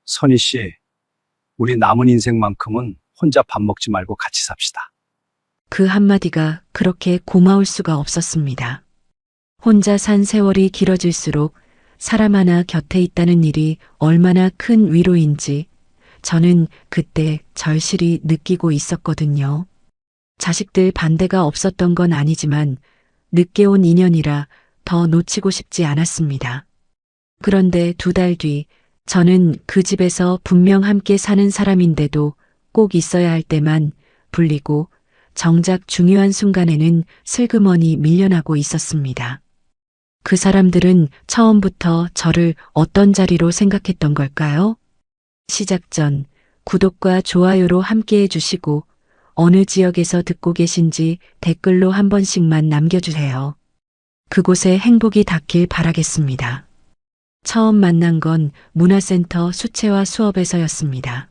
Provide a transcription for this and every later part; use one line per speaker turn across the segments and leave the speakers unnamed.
선희 씨, 우리 남은 인생만큼은 혼자 밥 먹지 말고 같이 삽시다.
그 한마디가 그렇게 고마울 수가 없었습니다. 혼자 산 세월이 길어질수록 사람 하나 곁에 있다는 일이 얼마나 큰 위로인지 저는 그때 절실히 느끼고 있었거든요. 자식들 반대가 없었던 건 아니지만 늦게 온 인연이라 더 놓치고 싶지 않았습니다. 그런데 2달 뒤 저는 그 집에서 분명 함께 사는 사람인데도 꼭 있어야 할 때만 불리고 정작 중요한 순간에는 슬그머니 밀려나고 있었습니다. 그 사람들은 처음부터 저를 어떤 자리로 생각했던 걸까요? 시작 전 구독과 좋아요로 함께 해주시고 어느 지역에서 듣고 계신지 댓글로 한 번씩만 남겨주세요. 그곳에 행복이 닿길 바라겠습니다. 처음 만난 건 문화센터 수채화 수업에서였습니다.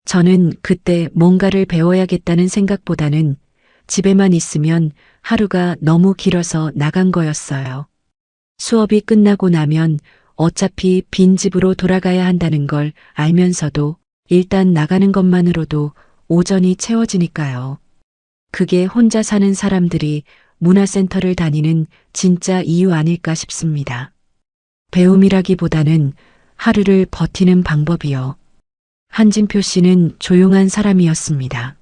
저는 그때 뭔가를 배워야겠다는 생각보다는 집에만 있으면 하루가 너무 길어서 나간 거였어요. 수업이 끝나고 나면 어차피 빈 집으로 돌아가야 한다는 걸 알면서도 일단 나가는 것만으로도 오전이 채워지니까요. 그게 혼자 사는 사람들이 문화센터를 다니는 진짜 이유 아닐까 싶습니다. 배움이라기보다는 하루를 버티는 방법이요. 한진표 씨는 조용한 사람이었습니다.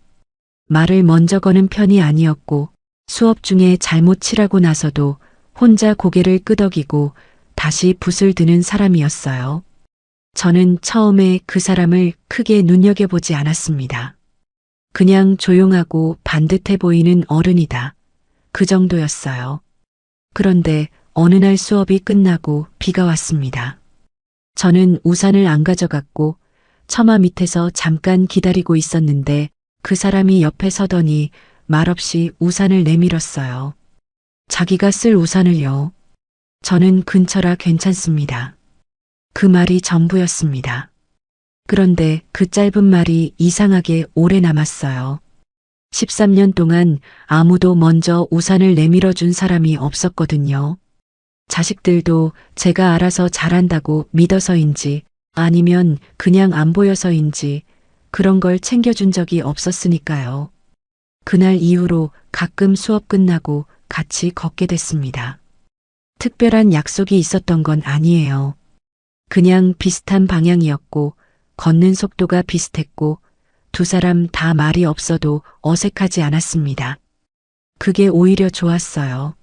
말을 먼저 거는 편이 아니었고 수업 중에 잘못 치라고 나서도 혼자 고개를 끄덕이고 다시 붓을 드는 사람이었어요. 저는 처음에 그 사람을 크게 눈여겨보지 않았습니다. 그냥 조용하고 반듯해 보이는 어른이다. 그 정도였어요. 그런데 어느 날 수업이 끝나고 비가 왔습니다. 저는 우산을 안 가져갔고 처마 밑에서 잠깐 기다리고 있었는데 그 사람이 옆에 서더니 말없이 우산을 내밀었어요. 자기가 쓸 우산을요. 저는 근처라 괜찮습니다. 그 말이 전부였습니다. 그런데 그 짧은 말이 이상하게 오래 남았어요. 13년 동안 아무도 먼저 우산을 내밀어 준 사람이 없었거든요. 자식들도 제가 알아서 잘한다고 믿어서인지 아니면 그냥 안 보여서인지 그런 걸 챙겨준 적이 없었으니까요. 그날 이후로 가끔 수업 끝나고 같이 걷게 됐습니다. 특별한 약속이 있었던 건 아니에요. 그냥 비슷한 방향이었고 걷는 속도가 비슷했고 두 사람 다 말이 없어도 어색하지 않았습니다. 그게 오히려 좋았어요.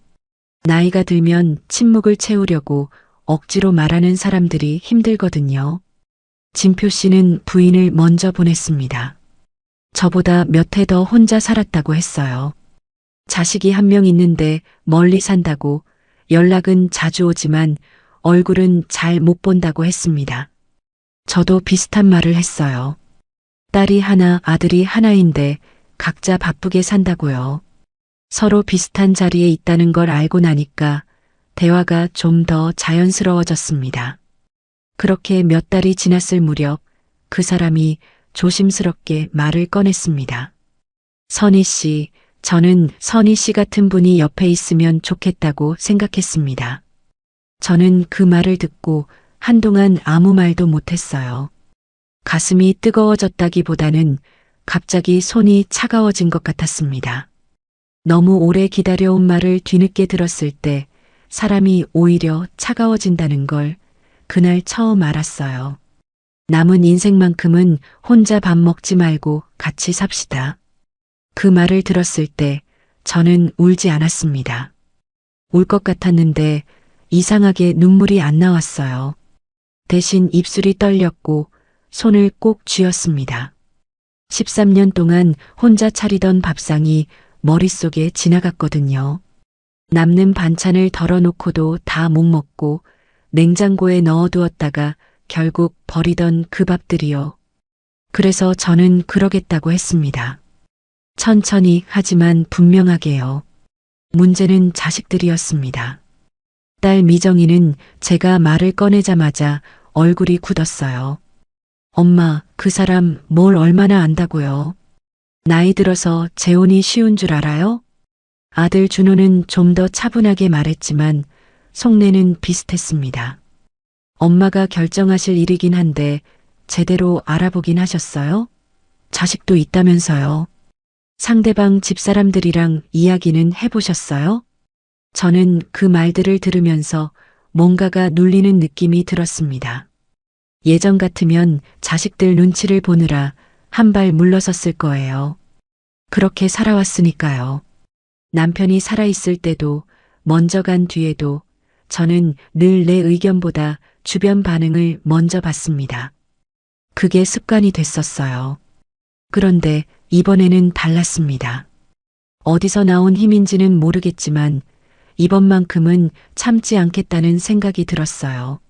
나이가 들면 침묵을 채우려고 억지로 말하는 사람들이 힘들거든요. 진표 씨는 부인을 먼저 보냈습니다. 저보다 몇 해 더 혼자 살았다고 했어요. 자식이 1명 있는데 멀리 산다고 연락은 자주 오지만 얼굴은 잘 못 본다고 했습니다. 저도 비슷한 말을 했어요. 딸이 하나, 아들이 하나인데 각자 바쁘게 산다고요. 서로 비슷한 자리에 있다는 걸 알고 나니까 대화가 좀 더 자연스러워졌습니다. 그렇게 몇 달이 지났을 무렵 그 사람이 조심스럽게 말을 꺼냈습니다. 선희 씨, 저는 선희 씨 같은 분이 옆에 있으면 좋겠다고 생각했습니다. 저는 그 말을 듣고 한동안 아무 말도 못했어요. 가슴이 뜨거워졌다기보다는 갑자기 손이 차가워진 것 같았습니다. 너무 오래 기다려온 말을 뒤늦게 들었을 때 사람이 오히려 차가워진다는 걸 그날 처음 알았어요. 남은 인생만큼은 혼자 밥 먹지 말고 같이 삽시다. 그 말을 들었을 때 저는 울지 않았습니다. 울 것 같았는데 이상하게 눈물이 안 나왔어요. 대신 입술이 떨렸고 손을 꼭 쥐었습니다. 13년 동안 혼자 차리던 밥상이 머릿속에 지나갔거든요. 남는 반찬을 덜어놓고도 다 못 먹고 냉장고에 넣어두었다가 결국 버리던 그 밥들이요. 그래서 저는 그러겠다고 했습니다. 천천히 하지만 분명하게요. 문제는 자식들이었습니다. 딸 미정이는 제가 말을 꺼내자마자 얼굴이 굳었어요. 엄마, 그 사람 뭘 얼마나 안다고요? 나이 들어서 재혼이 쉬운 줄 알아요? 아들 준호는 좀 더 차분하게 말했지만 속내는 비슷했습니다. 엄마가 결정하실 일이긴 한데 제대로 알아보긴 하셨어요? 자식도 있다면서요. 상대방 집사람들이랑 이야기는 해보셨어요? 저는 그 말들을 들으면서 뭔가가 눌리는 느낌이 들었습니다. 예전 같으면 자식들 눈치를 보느라 한 발 물러섰을 거예요. 그렇게 살아왔으니까요. 남편이 살아있을 때도 먼저 간 뒤에도 저는 늘 내 의견보다 주변 반응을 먼저 봤습니다. 그게 습관이 됐었어요. 그런데 이번에는 달랐습니다. 어디서 나온 힘인지는 모르겠지만 이번만큼은 참지 않겠다는 생각이 들었어요.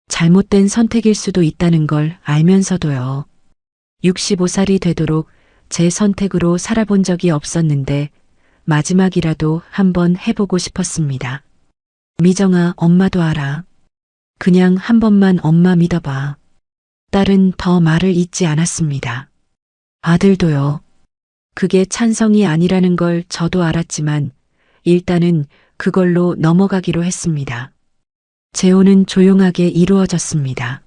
잘못된 선택일 수도 있다는 걸 알면서도요. 65살이 되도록 제 선택으로 살아본 적이 없었는데 마지막이라도 한번 해보고 싶었습니다. 미정아, 엄마도 알아. 그냥 한 번만 엄마 믿어봐. 딸은 더 말을 잇지 않았습니다. 아들도요. 그게 찬성이 아니라는 걸 저도 알았지만 일단은 그걸로 넘어가기로 했습니다. 재혼은 조용하게 이루어졌습니다.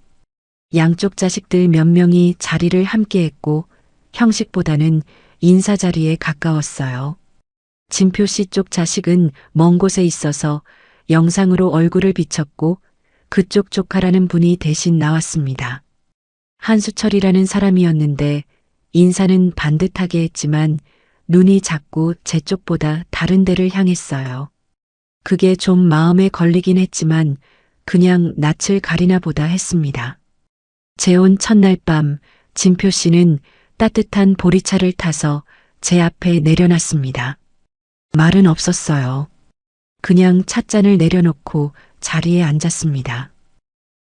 양쪽 자식들 몇 명이 자리를 함께했고 형식보다는 인사 자리에 가까웠어요. 진표 씨 쪽 자식은 먼 곳에 있어서 영상으로 얼굴을 비췄고 그쪽 조카라는 분이 대신 나왔습니다. 한수철이라는 사람이었는데 인사는 반듯하게 했지만 눈이 자꾸 제 쪽보다 다른 데를 향했어요. 그게 좀 마음에 걸리긴 했지만 그냥 낯을 가리나 보다 했습니다. 재혼 첫날 밤 진표 씨는 따뜻한 보리차를 타서 제 앞에 내려놨습니다. 말은 없었어요. 그냥 찻잔을 내려놓고 자리에 앉았습니다.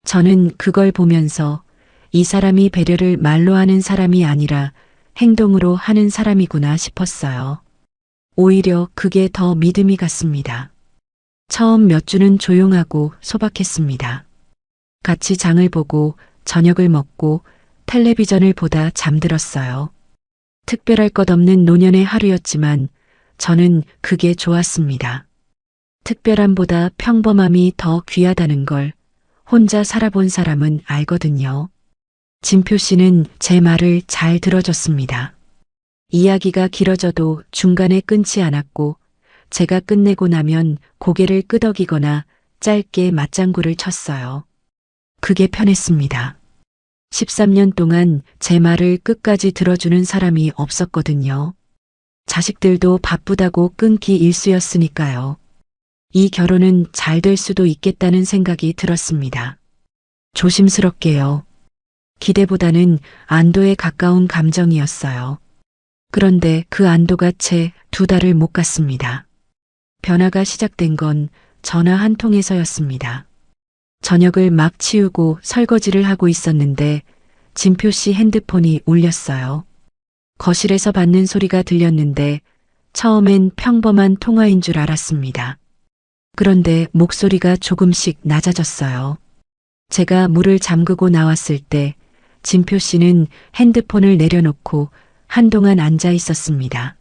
저는 그걸 보면서 이 사람이 배려를 말로 하는 사람이 아니라 행동으로 하는 사람이구나 싶었어요. 오히려 그게 더 믿음이 갔습니다. 처음 몇 주는 조용하고 소박했습니다. 같이 장을 보고 저녁을 먹고 텔레비전을 보다 잠들었어요. 특별할 것 없는 노년의 하루였지만 저는 그게 좋았습니다. 특별함보다 평범함이 더 귀하다는 걸 혼자 살아본 사람은 알거든요. 진표 씨는 제 말을 잘 들어줬습니다. 이야기가 길어져도 중간에 끊지 않았고 제가 끝내고 나면 고개를 끄덕이거나 짧게 맞장구를 쳤어요. 그게 편했습니다. 13년 동안 제 말을 끝까지 들어주는 사람이 없었거든요. 자식들도 바쁘다고 끊기 일쑤였으니까요. 이 결혼은 잘 될 수도 있겠다는 생각이 들었습니다. 조심스럽게요. 기대보다는 안도에 가까운 감정이었어요. 그런데 그 안도가 채 2달을 못 갔습니다. 변화가 시작된 건 전화 한 통에서였습니다. 저녁을 막 치우고 설거지를 하고 있었는데 진표 씨 핸드폰이 울렸어요. 거실에서 받는 소리가 들렸는데 처음엔 평범한 통화인 줄 알았습니다. 그런데 목소리가 조금씩 낮아졌어요. 제가 문을 잠그고 나왔을 때 진표 씨는 핸드폰을 내려놓고 한동안 앉아 있었습니다.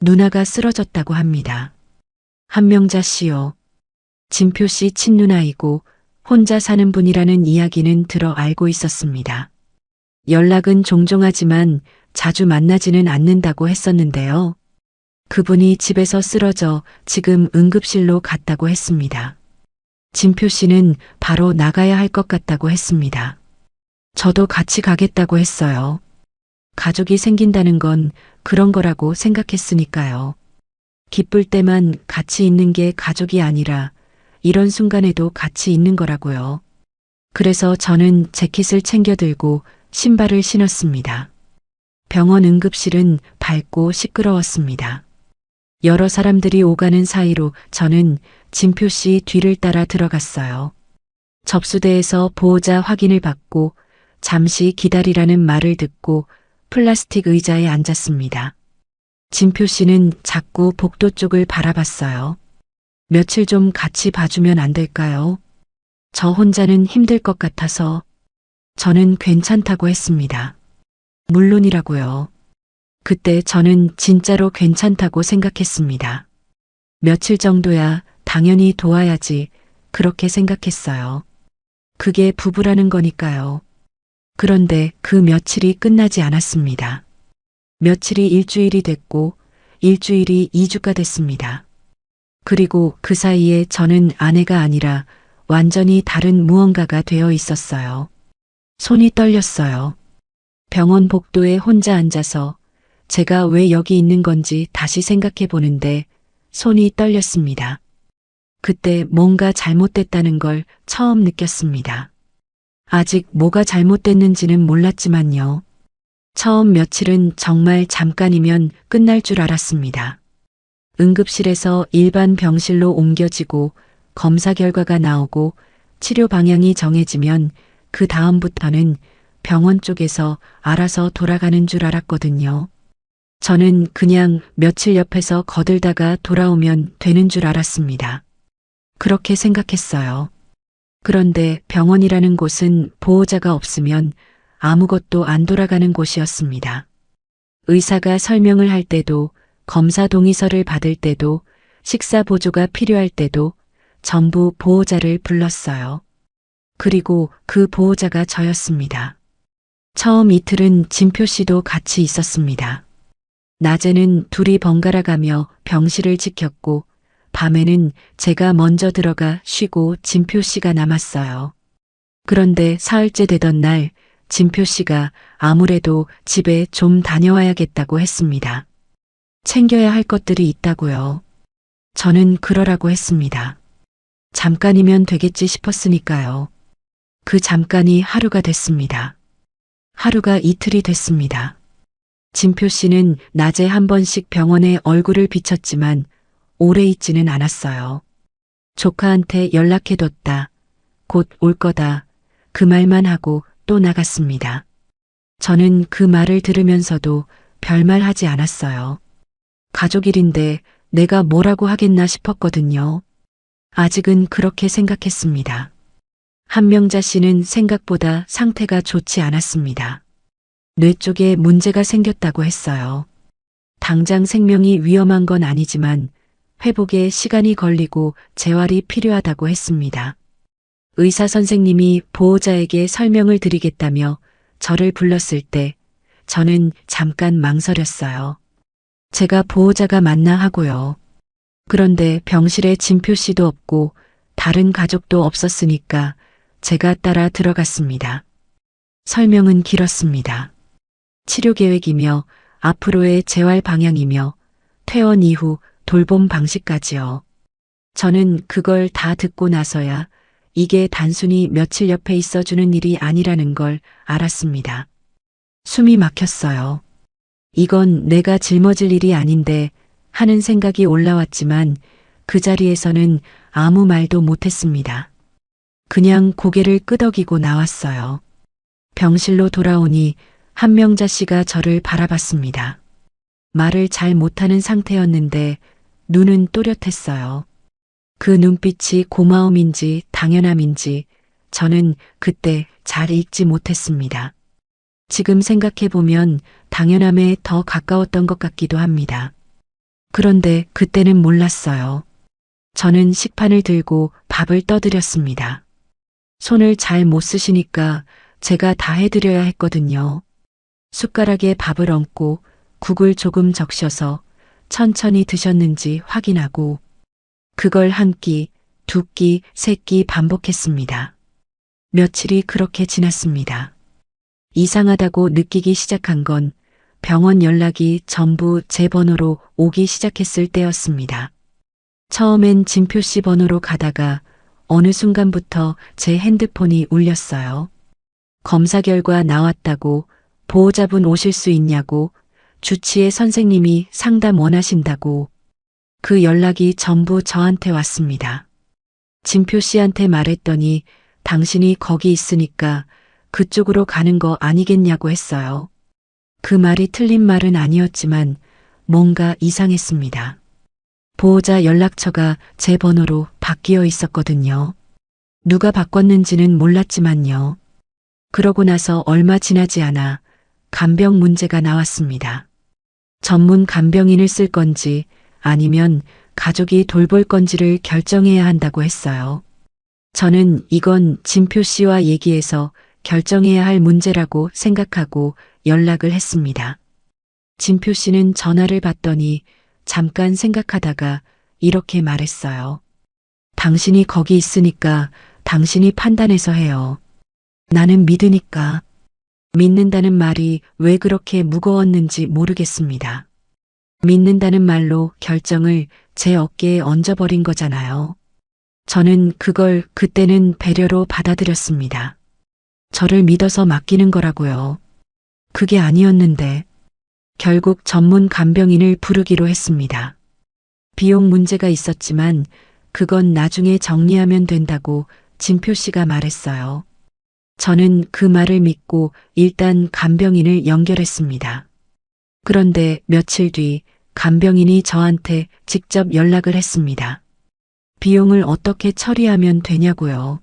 누나가 쓰러졌다고 합니다. 한명자 씨요. 진표 씨 친누나이고 혼자 사는 분이라는 이야기는 들어 알고 있었습니다. 연락은 종종 하지만 자주 만나지는 않는다고 했었는데요. 그분이 집에서 쓰러져 지금 응급실로 갔다고 했습니다. 진표 씨는 바로 나가야 할 것 같다고 했습니다. 저도 같이 가겠다고 했어요. 가족이 생긴다는 건 그런 거라고 생각했으니까요. 기쁠 때만 같이 있는 게 가족이 아니라 이런 순간에도 같이 있는 거라고요. 그래서 저는 재킷을 챙겨 들고 신발을 신었습니다. 병원 응급실은 밝고 시끄러웠습니다. 여러 사람들이 오가는 사이로 저는 진표 씨 뒤를 따라 들어갔어요. 접수대에서 보호자 확인을 받고 잠시 기다리라는 말을 듣고 플라스틱 의자에 앉았습니다. 진표 씨는 자꾸 복도 쪽을 바라봤어요. 며칠 좀 같이 봐주면 안 될까요? 저 혼자는 힘들 것 같아서. 저는 괜찮다고 했습니다. 물론이라고요. 그때 저는 진짜로 괜찮다고 생각했습니다. 며칠 정도야 당연히 도와야지 그렇게 생각했어요. 그게 부부라는 거니까요. 그런데 그 며칠이 끝나지 않았습니다. 며칠이 일주일이 됐고 일주일이 2주가 됐습니다. 그리고 그 사이에 저는 아내가 아니라 완전히 다른 무언가가 되어 있었어요. 손이 떨렸어요. 병원 복도에 혼자 앉아서 제가 왜 여기 있는 건지 다시 생각해 보는데 손이 떨렸습니다. 그때 뭔가 잘못됐다는 걸 처음 느꼈습니다. 아직 뭐가 잘못됐는지는 몰랐지만요. 처음 며칠은 정말 잠깐이면 끝날 줄 알았습니다. 응급실에서 일반 병실로 옮겨지고 검사 결과가 나오고 치료 방향이 정해지면 그 다음부터는 병원 쪽에서 알아서 돌아가는 줄 알았거든요. 저는 그냥 며칠 옆에서 거들다가 돌아오면 되는 줄 알았습니다. 그렇게 생각했어요. 그런데 병원이라는 곳은 보호자가 없으면 아무것도 안 돌아가는 곳이었습니다. 의사가 설명을 할 때도, 검사 동의서를 받을 때도, 식사 보조가 필요할 때도 전부 보호자를 불렀어요. 그리고 그 보호자가 저였습니다. 처음 이틀은 진표 씨도 같이 있었습니다. 낮에는 둘이 번갈아 가며 병실을 지켰고 밤에는 제가 먼저 들어가 쉬고 진표 씨가 남았어요. 그런데 사흘째 되던 날 진표 씨가 아무래도 집에 좀 다녀와야겠다고 했습니다. 챙겨야 할 것들이 있다고요. 저는 그러라고 했습니다. 잠깐이면 되겠지 싶었으니까요. 그 잠깐이 하루가 됐습니다. 하루가 이틀이 됐습니다. 진표 씨는 낮에 한 번씩 병원에 얼굴을 비쳤지만 오래 있지는 않았어요. 조카한테 연락해뒀다. 곧 올 거다. 그 말만 하고 또 나갔습니다. 저는 그 말을 들으면서도 별말 하지 않았어요. 가족 일인데 내가 뭐라고 하겠나 싶었거든요. 아직은 그렇게 생각했습니다. 한명자 씨는 생각보다 상태가 좋지 않았습니다. 뇌 쪽에 문제가 생겼다고 했어요. 당장 생명이 위험한 건 아니지만 회복에 시간이 걸리고 재활이 필요하다고 했습니다. 의사 선생님이 보호자에게 설명을 드리겠다며 저를 불렀을 때 저는 잠깐 망설였어요. 제가 보호자가 맞나 하고요. 그런데 병실에 진표 씨도 없고 다른 가족도 없었으니까 제가 따라 들어갔습니다. 설명은 길었습니다. 치료 계획이며 앞으로의 재활 방향이며 퇴원 이후 돌봄 방식까지요. 저는 그걸 다 듣고 나서야 이게 단순히 며칠 옆에 있어주는 일이 아니라는 걸 알았습니다. 숨이 막혔어요. 이건 내가 짊어질 일이 아닌데 하는 생각이 올라왔지만 그 자리에서는 아무 말도 못했습니다. 그냥 고개를 끄덕이고 나왔어요. 병실로 돌아오니 한명자 씨가 저를 바라봤습니다. 말을 잘 못하는 상태였는데 눈은 또렷했어요. 그 눈빛이 고마움인지 당연함인지 저는 그때 잘 읽지 못했습니다. 지금 생각해보면 당연함에 더 가까웠던 것 같기도 합니다. 그런데 그때는 몰랐어요. 저는 식판을 들고 밥을 떠드렸습니다. 손을 잘 못 쓰시니까 제가 다 해드려야 했거든요. 숟가락에 밥을 얹고 국을 조금 적셔서 천천히 드셨는지 확인하고 그걸 한 끼, 두 끼, 세 끼 반복했습니다. 며칠이 그렇게 지났습니다. 이상하다고 느끼기 시작한 건 병원 연락이 전부 제 번호로 오기 시작했을 때였습니다. 처음엔 진표 씨 번호로 가다가 어느 순간부터 제 핸드폰이 울렸어요. 검사 결과 나왔다고, 보호자분 오실 수 있냐고, 주치의 선생님이 상담 원하신다고. 그 연락이 전부 저한테 왔습니다. 진표 씨한테 말했더니 당신이 거기 있으니까 그쪽으로 가는 거 아니겠냐고 했어요. 그 말이 틀린 말은 아니었지만 뭔가 이상했습니다. 보호자 연락처가 제 번호로 바뀌어 있었거든요. 누가 바꿨는지는 몰랐지만요. 그러고 나서 얼마 지나지 않아 간병 문제가 나왔습니다. 전문 간병인을 쓸 건지 아니면 가족이 돌볼 건지를 결정해야 한다고 했어요. 저는 이건 진표 씨와 얘기해서 결정해야 할 문제라고 생각하고 연락을 했습니다. 진표 씨는 전화를 받더니 잠깐 생각하다가 이렇게 말했어요. 당신이 거기 있으니까 당신이 판단해서 해요. 나는 믿으니까. 믿는다는 말이 왜 그렇게 무거웠는지 모르겠습니다. 믿는다는 말로 결정을 제 어깨에 얹어버린 거잖아요. 저는 그걸 그때는 배려로 받아들였습니다. 저를 믿어서 맡기는 거라고요. 그게 아니었는데 결국 전문 간병인을 부르기로 했습니다. 비용 문제가 있었지만 그건 나중에 정리하면 된다고 진표 씨가 말했어요. 저는 그 말을 믿고 일단 간병인을 연결했습니다. 그런데 며칠 뒤 간병인이 저한테 직접 연락을 했습니다. 비용을 어떻게 처리하면 되냐고요.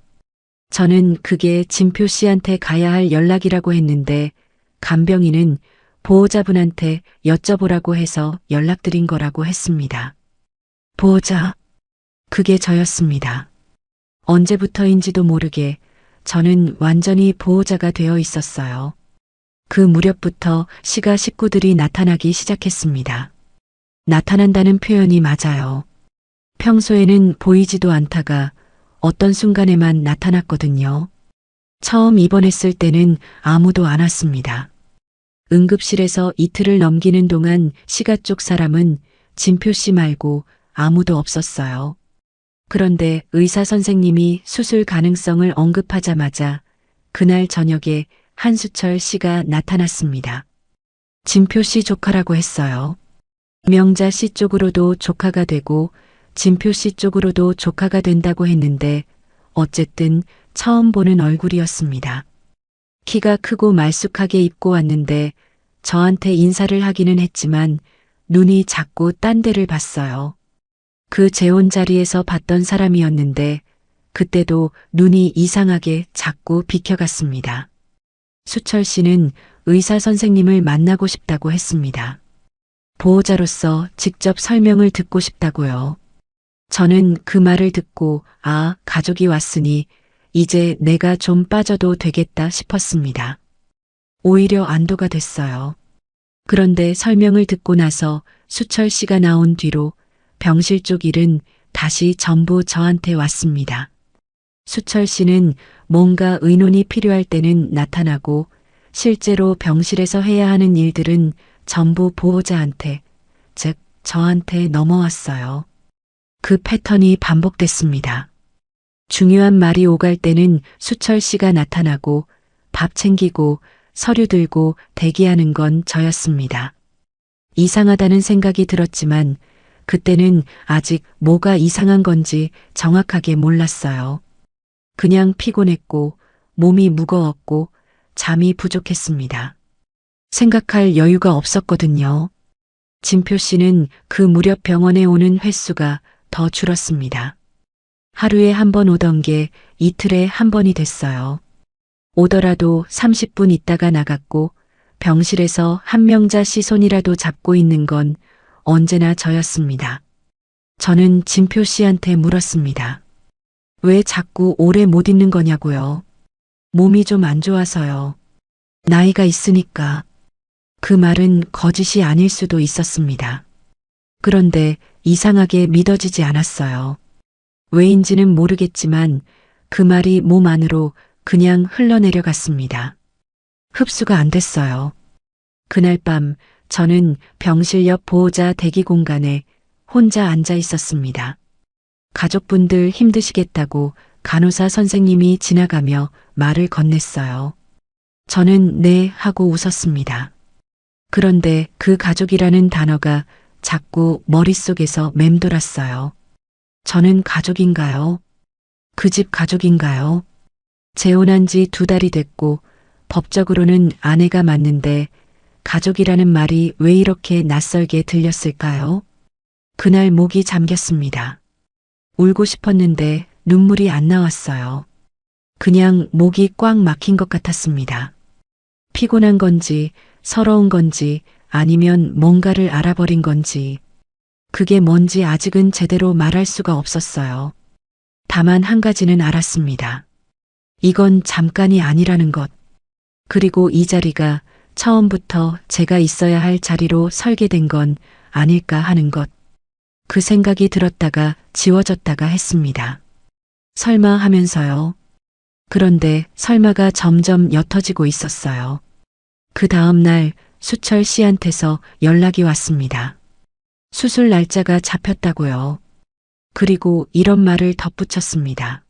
저는 그게 진표 씨한테 가야 할 연락이라고 했는데 간병인은 보호자분한테 여쭤보라고 해서 연락드린 거라고 했습니다. 보호자? 그게 저였습니다. 언제부터인지도 모르게 저는 완전히 보호자가 되어 있었어요. 그 무렵부터 시가 식구들이 나타나기 시작했습니다. 나타난다는 표현이 맞아요. 평소에는 보이지도 않다가 어떤 순간에만 나타났거든요. 처음 입원했을 때는 아무도 안 왔습니다. 응급실에서 이틀을 넘기는 동안 시가 쪽 사람은 진표 씨 말고 아무도 없었어요. 그런데 의사 선생님이 수술 가능성을 언급하자마자 그날 저녁에 한수철 씨가 나타났습니다. 진표 씨 조카라고 했어요. 명자 씨 쪽으로도 조카가 되고 진표 씨 쪽으로도 조카가 된다고 했는데 어쨌든 처음 보는 얼굴이었습니다. 키가 크고 말쑥하게 입고 왔는데 저한테 인사를 하기는 했지만 눈이 자꾸 딴 데를 봤어요. 그 재혼 자리에서 봤던 사람이었는데 그때도 눈이 이상하게 자꾸 비켜갔습니다. 수철 씨는 의사 선생님을 만나고 싶다고 했습니다. 보호자로서 직접 설명을 듣고 싶다고요. 저는 그 말을 듣고 가족이 왔으니 이제 내가 좀 빠져도 되겠다 싶었습니다. 오히려 안도가 됐어요. 그런데 설명을 듣고 나서 수철 씨가 나온 뒤로 병실 쪽 일은 다시 전부 저한테 왔습니다. 수철 씨는 뭔가 의논이 필요할 때는 나타나고 실제로 병실에서 해야 하는 일들은 전부 보호자한테, 즉 저한테 넘어왔어요. 그 패턴이 반복됐습니다. 중요한 말이 오갈 때는 수철 씨가 나타나고 밥 챙기고 서류 들고 대기하는 건 저였습니다. 이상하다는 생각이 들었지만 그때는 아직 뭐가 이상한 건지 정확하게 몰랐어요. 그냥 피곤했고 몸이 무거웠고 잠이 부족했습니다. 생각할 여유가 없었거든요. 진표 씨는 그 무렵 병원에 오는 횟수가 더 줄었습니다. 하루에 한 번 오던 게 이틀에 한 번이 됐어요. 오더라도 30분 있다가 나갔고 병실에서 한명자 씨 손이라도 잡고 있는 건 언제나 저였습니다. 저는 진표 씨한테 물었습니다. 왜 자꾸 오래 못 있는 거냐고요. 몸이 좀 안 좋아서요. 나이가 있으니까. 그 말은 거짓이 아닐 수도 있었습니다. 그런데 이상하게 믿어지지 않았어요. 왜인지는 모르겠지만 그 말이 몸 안으로 그냥 흘러내려갔습니다. 흡수가 안 됐어요. 그날 밤 저는 병실 옆 보호자 대기 공간에 혼자 앉아 있었습니다. 가족분들 힘드시겠다고 간호사 선생님이 지나가며 말을 건넸어요. 저는 네 하고 웃었습니다. 그런데 그 가족이라는 단어가 자꾸 머릿속에서 맴돌았어요. 저는 가족인가요? 그 집 가족인가요? 재혼한 지 2달이 됐고 법적으로는 아내가 맞는데 가족이라는 말이 왜 이렇게 낯설게 들렸을까요? 그날 목이 잠겼습니다. 울고 싶었는데 눈물이 안 나왔어요. 그냥 목이 꽉 막힌 것 같았습니다. 피곤한 건지 서러운 건지 아니면 뭔가를 알아버린 건지 그게 뭔지 아직은 제대로 말할 수가 없었어요. 다만 한 가지는 알았습니다. 이건 잠깐이 아니라는 것. 그리고 이 자리가 처음부터 제가 있어야 할 자리로 설계된 건 아닐까 하는 것. 그 생각이 들었다가 지워졌다가 했습니다. 설마 하면서요. 그런데 설마가 점점 옅어지고 있었어요. 그 다음 날 수철 씨한테서 연락이 왔습니다. 수술 날짜가 잡혔다고요. 그리고 이런 말을 덧붙였습니다.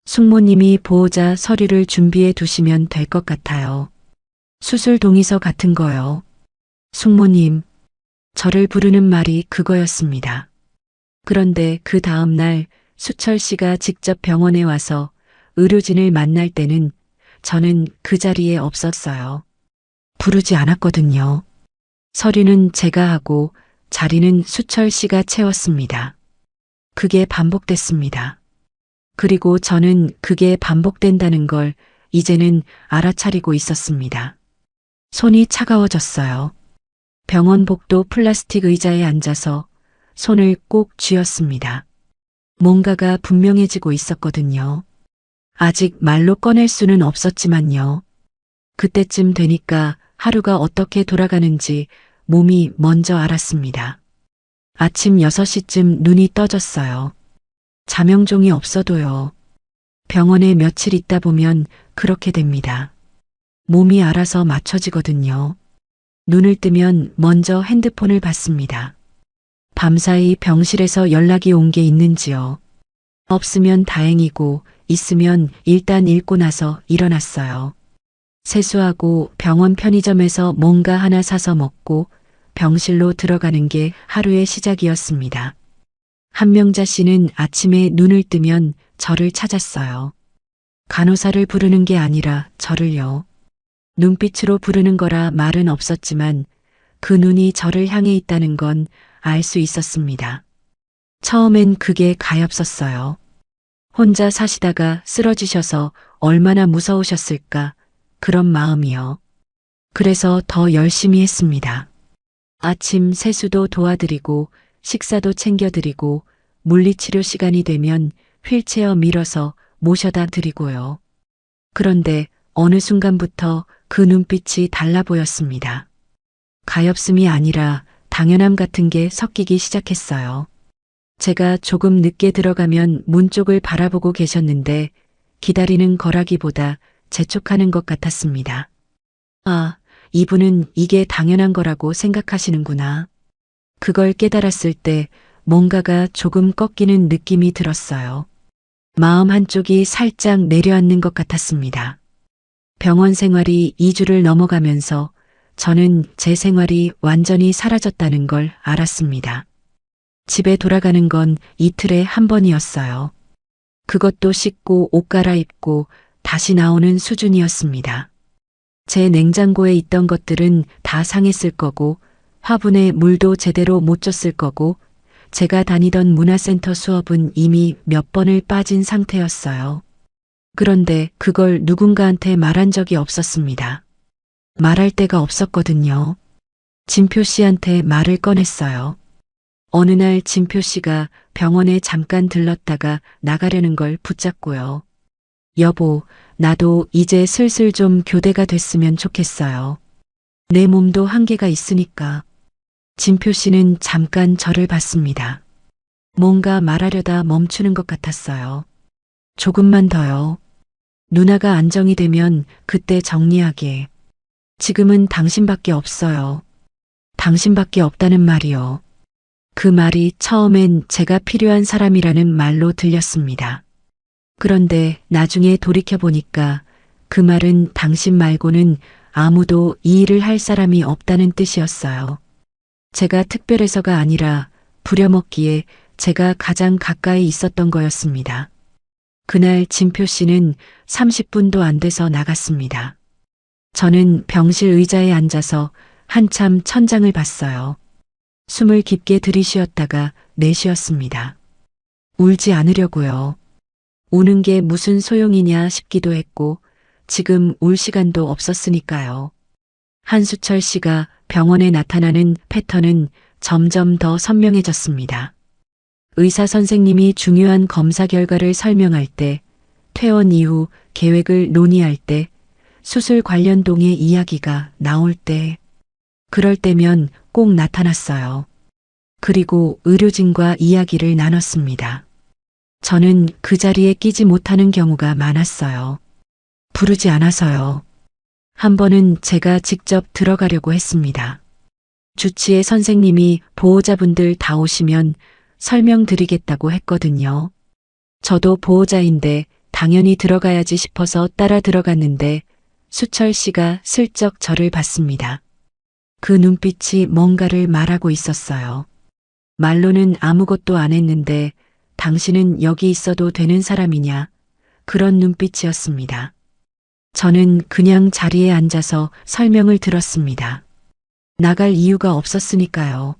숙모님이 보호자 서류를 준비해 두시면 될 것 같아요. 수술 동의서 같은 거요. 숙모님, 저를 부르는 말이 그거였습니다. 그런데 그 다음 날 수철 씨가 직접 병원에 와서 의료진을 만날 때는 저는 그 자리에 없었어요. 부르지 않았거든요. 서류는 제가 하고 자리는 수철 씨가 채웠습니다. 그게 반복됐습니다. 그리고 저는 그게 반복된다는 걸 이제는 알아차리고 있었습니다. 손이 차가워졌어요. 병원 복도 플라스틱 의자에 앉아서 손을 꼭 쥐었습니다. 뭔가가 분명해지고 있었거든요. 아직 말로 꺼낼 수는 없었지만요. 그때쯤 되니까 하루가 어떻게 돌아가는지 몸이 먼저 알았습니다. 아침 6시쯤 눈이 떠졌어요. 자명종이 없어도요. 병원에 며칠 있다 보면 그렇게 됩니다. 몸이 알아서 맞춰지거든요. 눈을 뜨면 먼저 핸드폰을 받습니다. 밤사이 병실에서 연락이 온 게 있는지요. 없으면 다행이고 있으면 일단 읽고 나서 일어났어요. 세수하고 병원 편의점에서 뭔가 하나 사서 먹고 병실로 들어가는 게 하루의 시작이었습니다. 한명자 씨는 아침에 눈을 뜨면 저를 찾았어요. 간호사를 부르는 게 아니라 저를요. 눈빛으로 부르는 거라 말은 없었지만 그 눈이 저를 향해 있다는 건 알 수 있었습니다. 처음엔 그게 가엾었어요. 혼자 사시다가 쓰러지셔서 얼마나 무서우셨을까 그런 마음이요. 그래서 더 열심히 했습니다. 아침 세수도 도와드리고 식사도 챙겨드리고 물리치료 시간이 되면 휠체어 밀어서 모셔다 드리고요. 그런데 어느 순간부터 그 눈빛이 달라 보였습니다. 가엾음이 아니라 당연함 같은 게 섞이기 시작했어요. 제가 조금 늦게 들어가면 문 쪽을 바라보고 계셨는데 기다리는 거라기보다 재촉하는 것 같았습니다. 아, 이분은 이게 당연한 거라고 생각하시는구나. 그걸 깨달았을 때 뭔가가 조금 꺾이는 느낌이 들었어요. 마음 한쪽이 살짝 내려앉는 것 같았습니다. 병원 생활이 2주를 넘어가면서 저는 제 생활이 완전히 사라졌다는 걸 알았습니다. 집에 돌아가는 건 이틀에 한 번이었어요. 그것도 씻고 옷 갈아입고 다시 나오는 수준이었습니다. 제 냉장고에 있던 것들은 다 상했을 거고 화분에 물도 제대로 못 줬을 거고 제가 다니던 문화센터 수업은 이미 몇 번을 빠진 상태였어요. 그런데 그걸 누군가한테 말한 적이 없었습니다. 말할 데가 없었거든요. 진표 씨한테 말을 꺼냈어요. 어느 날 진표 씨가 병원에 잠깐 들렀다가 나가려는 걸 붙잡고요. 여보, 나도 이제 슬슬 좀 교대가 됐으면 좋겠어요. 내 몸도 한계가 있으니까. 진표 씨는 잠깐 저를 봤습니다. 뭔가 말하려다 멈추는 것 같았어요. 조금만 더요. 누나가 안정이 되면 그때 정리하게. 지금은 당신밖에 없어요. 당신밖에 없다는 말이요. 그 말이 처음엔 제가 필요한 사람이라는 말로 들렸습니다. 그런데 나중에 돌이켜보니까 그 말은 당신 말고는 아무도 이 일을 할 사람이 없다는 뜻이었어요. 제가 특별해서가 아니라 부려먹기에 제가 가장 가까이 있었던 거였습니다. 그날 진표 씨는 30분도 안 돼서 나갔습니다. 저는 병실 의자에 앉아서 한참 천장을 봤어요. 숨을 깊게 들이쉬었다가 내쉬었습니다. 울지 않으려고요. 우는 게 무슨 소용이냐 싶기도 했고 지금 울 시간도 없었으니까요. 한수철 씨가 병원에 나타나는 패턴은 점점 더 선명해졌습니다. 의사 선생님이 중요한 검사 결과를 설명할 때, 퇴원 이후 계획을 논의할 때, 수술 관련 동의 이야기가 나올 때, 그럴 때면 꼭 나타났어요. 그리고 의료진과 이야기를 나눴습니다. 저는 그 자리에 끼지 못하는 경우가 많았어요. 부르지 않아서요. 한 번은 제가 직접 들어가려고 했습니다. 주치의 선생님이 보호자분들 다 오시면 설명드리겠다고 했거든요. 저도 보호자인데 당연히 들어가야지 싶어서 따라 들어갔는데 수철 씨가 슬쩍 저를 봤습니다. 그 눈빛이 뭔가를 말하고 있었어요. 말로는 아무것도 안 했는데 당신은 여기 있어도 되는 사람이냐? 그런 눈빛이었습니다. 저는 그냥 자리에 앉아서 설명을 들었습니다. 나갈 이유가 없었으니까요.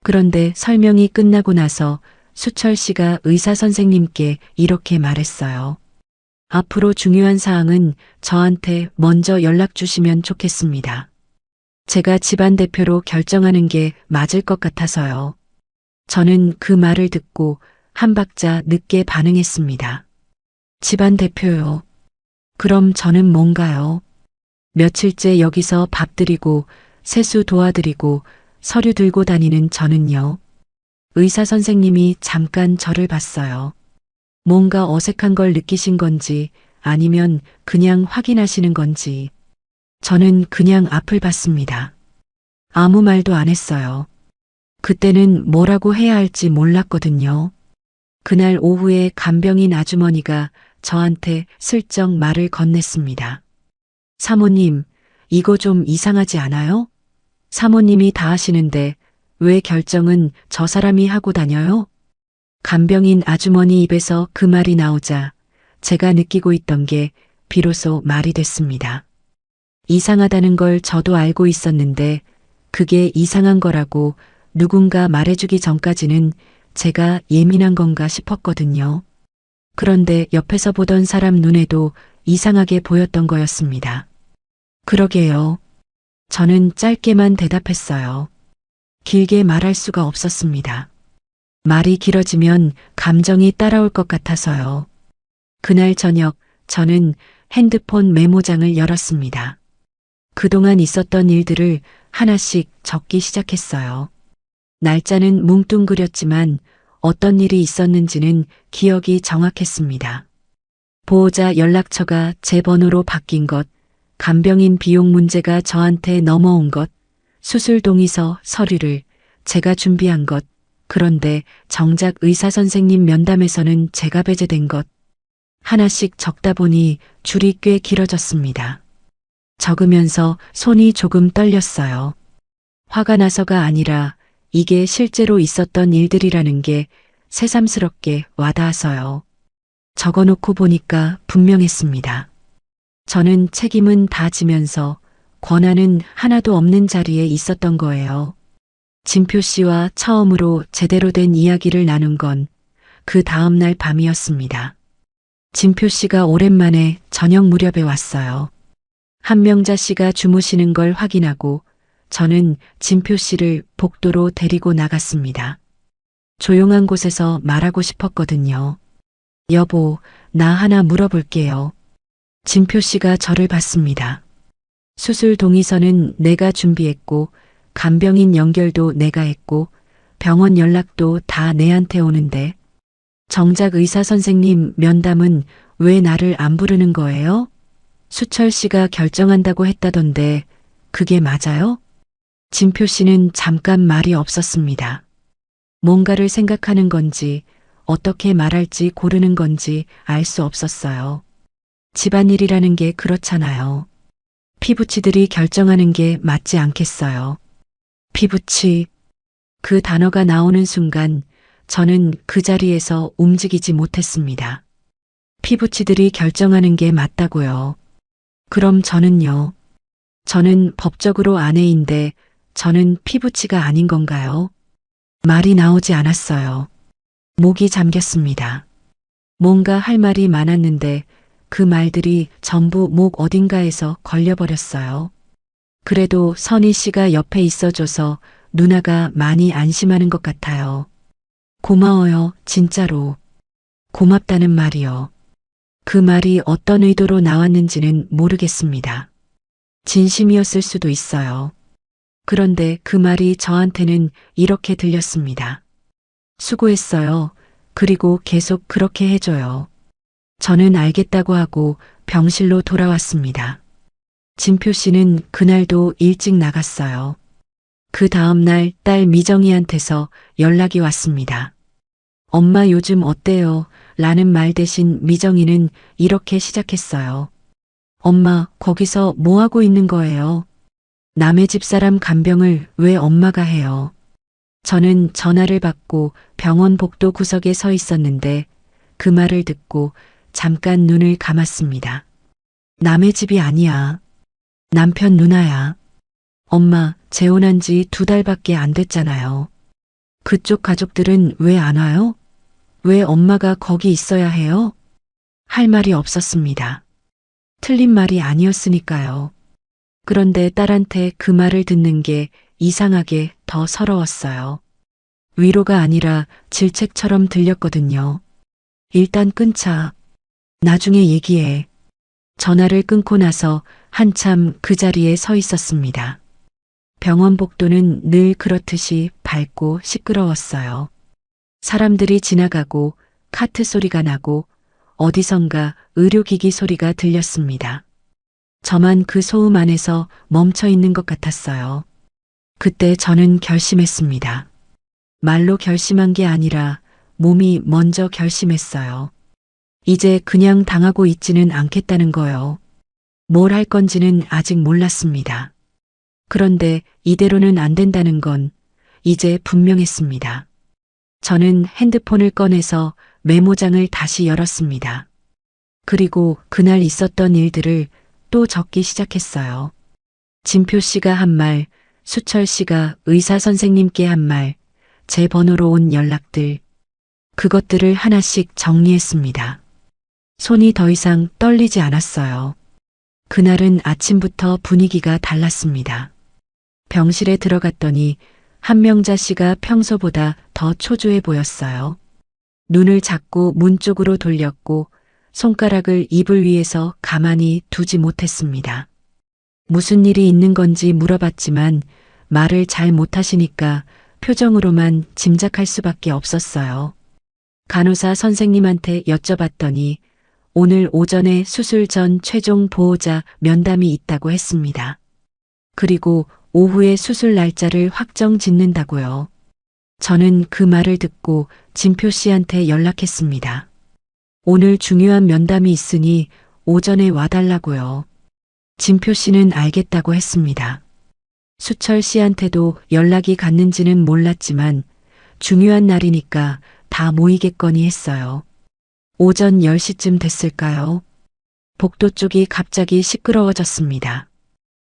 그런데 설명이 끝나고 나서 수철 씨가 의사 선생님께 이렇게 말했어요. 앞으로 중요한 사항은 저한테 먼저 연락 주시면 좋겠습니다. 제가 집안 대표로 결정하는 게 맞을 것 같아서요. 저는 그 말을 듣고 한 박자 늦게 반응했습니다. 집안 대표요. 그럼 저는 뭔가요? 며칠째 여기서 밥 드리고 세수 도와드리고 서류 들고 다니는 저는요. 의사 선생님이 잠깐 저를 봤어요. 뭔가 어색한 걸 느끼신 건지 아니면 그냥 확인하시는 건지. 저는 그냥 앞을 봤습니다. 아무 말도 안 했어요. 그때는 뭐라고 해야 할지 몰랐거든요. 그날 오후에 간병인 아주머니가 저한테 슬쩍 말을 건넸습니다. 사모님, 이거 좀 이상하지 않아요? 사모님이 다 하시는데 왜 결정은 저 사람이 하고 다녀요? 간병인 아주머니 입에서 그 말이 나오자 제가 느끼고 있던 게 비로소 말이 됐습니다. 이상하다는 걸 저도 알고 있었는데 그게 이상한 거라고 누군가 말해주기 전까지는 제가 예민한 건가 싶었거든요. 그런데 옆에서 보던 사람 눈에도 이상하게 보였던 거였습니다. 그러게요. 저는 짧게만 대답했어요. 길게 말할 수가 없었습니다. 말이 길어지면 감정이 따라올 것 같아서요. 그날 저녁 저는 핸드폰 메모장을 열었습니다. 그동안 있었던 일들을 하나씩 적기 시작했어요. 날짜는 뭉뚱그렸지만 어떤 일이 있었는지는 기억이 정확했습니다. 보호자 연락처가 제 번호로 바뀐 것, 간병인 비용 문제가 저한테 넘어온 것, 수술 동의서 서류를 제가 준비한 것, 그런데 정작 의사 선생님 면담에서는 제가 배제된 것. 하나씩 적다 보니 줄이 꽤 길어졌습니다. 적으면서 손이 조금 떨렸어요. 화가 나서가 아니라 이게 실제로 있었던 일들이라는 게 새삼스럽게 와닿아서요. 적어놓고 보니까 분명했습니다. 저는 책임은 다 지면서 권한은 하나도 없는 자리에 있었던 거예요. 진표 씨와 처음으로 제대로 된 이야기를 나눈 건 그 다음 날 밤이었습니다. 진표 씨가 오랜만에 저녁 무렵에 왔어요. 한명자 씨가 주무시는 걸 확인하고 저는 진표 씨를 복도로 데리고 나갔습니다. 조용한 곳에서 말하고 싶었거든요. 여보, 나 하나 물어볼게요. 진표 씨가 저를 봤습니다. 수술 동의서는 내가 준비했고 간병인 연결도 내가 했고 병원 연락도 다 내한테 오는데 정작 의사 선생님 면담은 왜 나를 안 부르는 거예요? 수철 씨가 결정한다고 했다던데 그게 맞아요? 진표 씨는 잠깐 말이 없었습니다. 뭔가를 생각하는 건지 어떻게 말할지 고르는 건지 알 수 없었어요. 집안일이라는 게 그렇잖아요. 피부치들이 결정하는 게 맞지 않겠어요. 피부치. 그 단어가 나오는 순간 저는 그 자리에서 움직이지 못했습니다. 피부치들이 결정하는 게 맞다고요. 그럼 저는요? 저는 법적으로 아내인데 저는 피부치가 아닌 건가요? 말이 나오지 않았어요. 목이 잠겼습니다. 뭔가 할 말이 많았는데 그 말들이 전부 목 어딘가에서 걸려버렸어요. 그래도 선희 씨가 옆에 있어줘서 누나가 많이 안심하는 것 같아요. 고마워요, 진짜로. 고맙다는 말이요. 그 말이 어떤 의도로 나왔는지는 모르겠습니다. 진심이었을 수도 있어요. 그런데 그 말이 저한테는 이렇게 들렸습니다. 수고했어요. 그리고 계속 그렇게 해줘요. 저는 알겠다고 하고 병실로 돌아왔습니다. 진표 씨는 그날도 일찍 나갔어요. 그 다음날 딸 미정이한테서 연락이 왔습니다. 엄마 요즘 어때요? 라는 말 대신 미정이는 이렇게 시작했어요. 엄마, 거기서 뭐 하고 있는 거예요? 남의 집 사람 간병을 왜 엄마가 해요? 저는 전화를 받고 병원 복도 구석에 서 있었는데 그 말을 듣고 잠깐 눈을 감았습니다. 남의 집이 아니야. 남편 누나야. 엄마, 재혼한 지 2달밖에 안 됐잖아요. 그쪽 가족들은 왜 안 와요? 왜 엄마가 거기 있어야 해요? 할 말이 없었습니다. 틀린 말이 아니었으니까요. 그런데 딸한테 그 말을 듣는 게 이상하게 더 서러웠어요. 위로가 아니라 질책처럼 들렸거든요. 일단 끊자. 나중에 얘기해. 전화를 끊고 나서 한참 그 자리에 서 있었습니다. 병원 복도는 늘 그렇듯이 밝고 시끄러웠어요. 사람들이 지나가고 카트 소리가 나고 어디선가 의료기기 소리가 들렸습니다. 저만 그 소음 안에서 멈춰 있는 것 같았어요. 그때 저는 결심했습니다. 말로 결심한 게 아니라 몸이 먼저 결심했어요. 이제 그냥 당하고 있지는 않겠다는 거요. 뭘 할 건지는 아직 몰랐습니다. 그런데 이대로는 안 된다는 건 이제 분명했습니다. 저는 핸드폰을 꺼내서 메모장을 다시 열었습니다. 그리고 그날 있었던 일들을 또 적기 시작했어요. 진표 씨가 한 말, 수철 씨가 의사 선생님께 한 말, 제 번호로 온 연락들, 그것들을 하나씩 정리했습니다. 손이 더 이상 떨리지 않았어요. 그날은 아침부터 분위기가 달랐습니다. 병실에 들어갔더니 한명자 씨가 평소보다 더 초조해 보였어요. 눈을 자꾸 문 쪽으로 돌렸고 손가락을 이불 위에서 가만히 두지 못했습니다. 무슨 일이 있는 건지 물어봤지만 말을 잘 못하시니까 표정으로만 짐작할 수밖에 없었어요. 간호사 선생님한테 여쭤봤더니 오늘 오전에 수술 전 최종 보호자 면담이 있다고 했습니다. 그리고 오후에 수술 날짜를 확정 짓는다고요. 저는 그 말을 듣고 진표 씨한테 연락했습니다. 오늘 중요한 면담이 있으니 오전에 와달라고요. 진표 씨는 알겠다고 했습니다. 수철 씨한테도 연락이 갔는지는 몰랐지만 중요한 날이니까 다 모이겠거니 했어요. 오전 10시쯤 됐을까요? 복도 쪽이 갑자기 시끄러워졌습니다.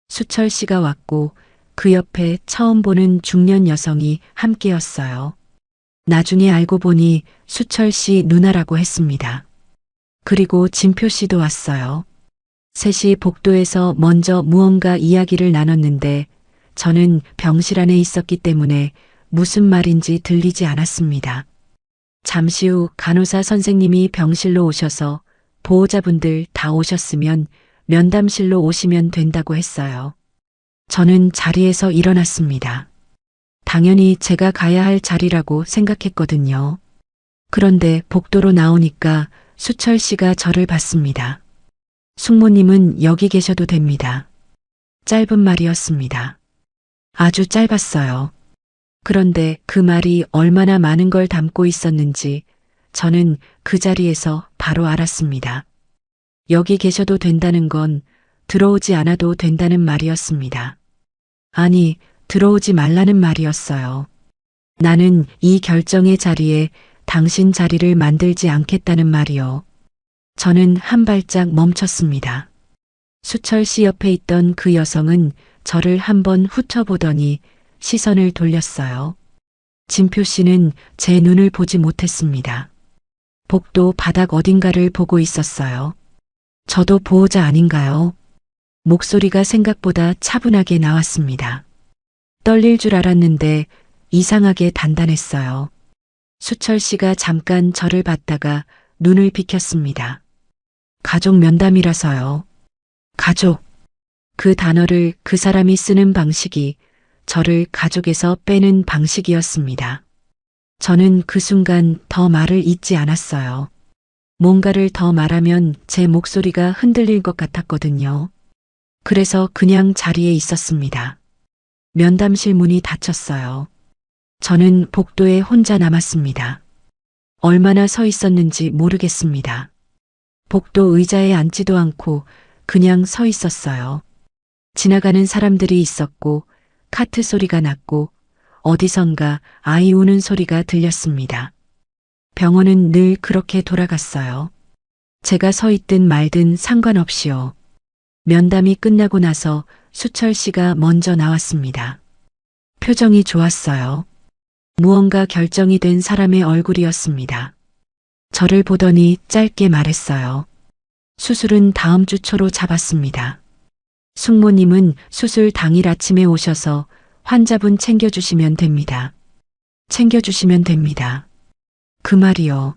수철 씨가 왔고 그 옆에 처음 보는 중년 여성이 함께였어요. 나중에 알고 보니 수철 씨 누나라고 했습니다. 그리고 진표 씨도 왔어요. 셋이 복도에서 먼저 무언가 이야기를 나눴는데 저는 병실 안에 있었기 때문에 무슨 말인지 들리지 않았습니다. 잠시 후 간호사 선생님이 병실로 오셔서 보호자분들 다 오셨으면 면담실로 오시면 된다고 했어요. 저는 자리에서 일어났습니다. 당연히 제가 가야 할 자리라고 생각했거든요. 그런데 복도로 나오니까 수철 씨가 저를 봤습니다. 숙모님은 여기 계셔도 됩니다. 짧은 말이었습니다. 아주 짧았어요. 그런데 그 말이 얼마나 많은 걸 담고 있었는지 저는 그 자리에서 바로 알았습니다. 여기 계셔도 된다는 건 들어오지 않아도 된다는 말이었습니다. 아니, 들어오지 말라는 말이었어요. 나는 이 결정의 자리에 당신 자리를 만들지 않겠다는 말이요. 저는 한 발짝 멈췄습니다. 수철 씨 옆에 있던 그 여성은 저를 한번 훑어보더니 시선을 돌렸어요. 진표 씨는 제 눈을 보지 못했습니다. 복도 바닥 어딘가를 보고 있었어요. 저도 보호자 아닌가요? 목소리가 생각보다 차분하게 나왔습니다. 떨릴 줄 알았는데 이상하게 단단했어요. 수철 씨가 잠깐 저를 봤다가 눈을 비켰습니다. 가족 면담이라서요. 가족. 그 단어를 그 사람이 쓰는 방식이 저를 가족에서 빼는 방식이었습니다. 저는 그 순간 더 말을 잇지 않았어요. 뭔가를 더 말하면 제 목소리가 흔들릴 것 같았거든요. 그래서 그냥 자리에 있었습니다. 면담실 문이 닫혔어요. 저는 복도에 혼자 남았습니다. 얼마나 서 있었는지 모르겠습니다. 복도 의자에 앉지도 않고 그냥 서 있었어요. 지나가는 사람들이 있었고 카트 소리가 났고 어디선가 아이 우는 소리가 들렸습니다. 병원은 늘 그렇게 돌아갔어요. 제가 서 있든 말든 상관없이요. 면담이 끝나고 나서 수철 씨가 먼저 나왔습니다. 표정이 좋았어요. 무언가 결정이 된 사람의 얼굴이었습니다. 저를 보더니 짧게 말했어요. 수술은 다음 주 초로 잡았습니다. 숙모님은 수술 당일 아침에 오셔서 환자분 챙겨주시면 됩니다. 챙겨주시면 됩니다. 그 말이요.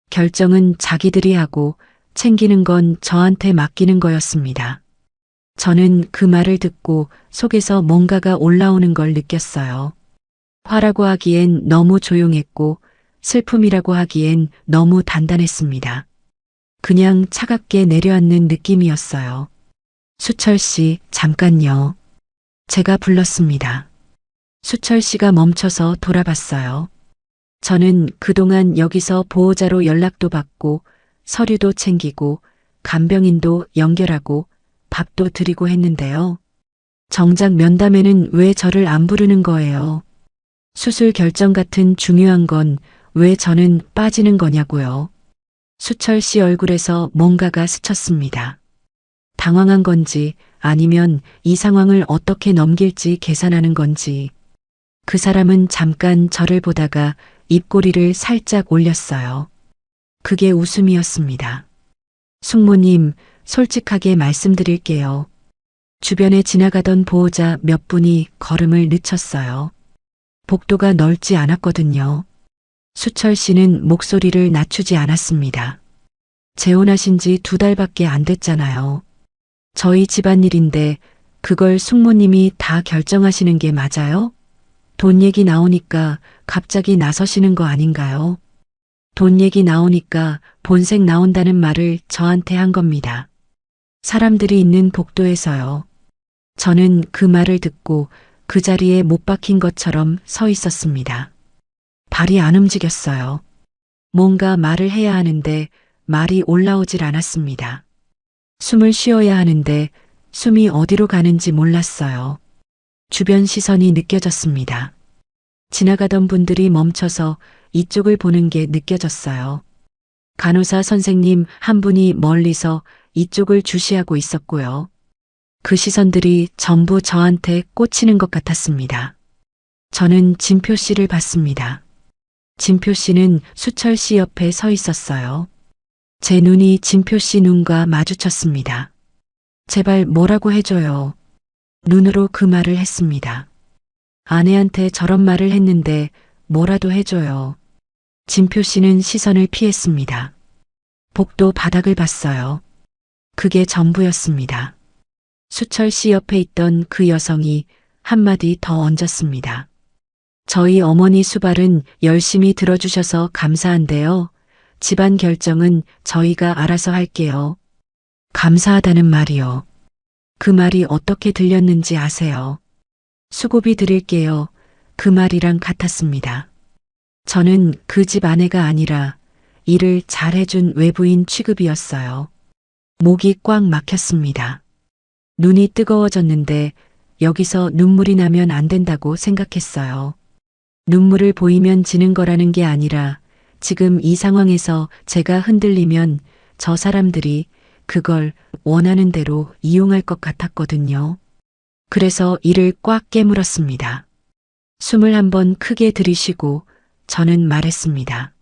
결정은 자기들이 하고 챙기는 건 저한테 맡기는 거였습니다. 저는 그 말을 듣고 속에서 뭔가가 올라오는 걸 느꼈어요. 화라고 하기엔 너무 조용했고 슬픔이라고 하기엔 너무 단단했습니다. 그냥 차갑게 내려앉는 느낌이었어요. 수철 씨, 잠깐요. 제가 불렀습니다. 수철 씨가 멈춰서 돌아봤어요. 저는 그동안 여기서 보호자로 연락도 받고 서류도 챙기고 간병인도 연결하고 밥도 드리고 했는데요. 정작 면담에는 왜 저를 안 부르는 거예요? 수술 결정 같은 중요한 건 왜 저는 빠지는 거냐고요. 수철 씨 얼굴에서 뭔가가 스쳤습니다. 당황한 건지 아니면 이 상황을 어떻게 넘길지 계산하는 건지. 그 사람은 잠깐 저를 보다가 입꼬리를 살짝 올렸어요. 그게 웃음이었습니다. 숙모님, 솔직하게 말씀드릴게요. 주변에 지나가던 보호자 몇 분이 걸음을 늦췄어요. 복도가 넓지 않았거든요. 수철 씨는 목소리를 낮추지 않았습니다. 재혼하신 지 2달밖에 안 됐잖아요. 저희 집안일인데 그걸 숙모님이 다 결정하시는 게 맞아요? 돈 얘기 나오니까 갑자기 나서시는 거 아닌가요? 돈 얘기 나오니까 본색 나온다는 말을 저한테 한 겁니다. 사람들이 있는 복도에서요. 저는 그 말을 듣고 그 자리에 못 박힌 것처럼 서 있었습니다. 발이 안 움직였어요. 뭔가 말을 해야 하는데 말이 올라오질 않았습니다. 숨을 쉬어야 하는데 숨이 어디로 가는지 몰랐어요. 주변 시선이 느껴졌습니다. 지나가던 분들이 멈춰서 이쪽을 보는 게 느껴졌어요. 간호사 선생님 한 분이 멀리서 이쪽을 주시하고 있었고요. 그 시선들이 전부 저한테 꽂히는 것 같았습니다. 저는 진표 씨를 봤습니다. 진표 씨는 수철 씨 옆에 서 있었어요. 제 눈이 진표 씨 눈과 마주쳤습니다. 제발 뭐라고 해줘요. 눈으로 그 말을 했습니다. 아내한테 저런 말을 했는데 뭐라도 해줘요. 진표 씨는 시선을 피했습니다. 복도 바닥을 봤어요. 그게 전부였습니다. 수철 씨 옆에 있던 그 여성이 한마디 더 얹었습니다. 저희 어머니 수발은 열심히 들어주셔서 감사한데요. 집안 결정은 저희가 알아서 할게요. 감사하다는 말이요. 그 말이 어떻게 들렸는지 아세요? 수고비 드릴게요. 그 말이랑 같았습니다. 저는 그 집 아내가 아니라 일을 잘해준 외부인 취급이었어요. 목이 꽉 막혔습니다. 눈이 뜨거워졌는데 여기서 눈물이 나면 안 된다고 생각했어요. 눈물을 보이면 지는 거라는 게 아니라 지금 이 상황에서 제가 흔들리면 저 사람들이 그걸 원하는 대로 이용할 것 같았거든요. 그래서 이를 꽉 깨물었습니다. 숨을 한번 크게 들이쉬고 저는 말했습니다.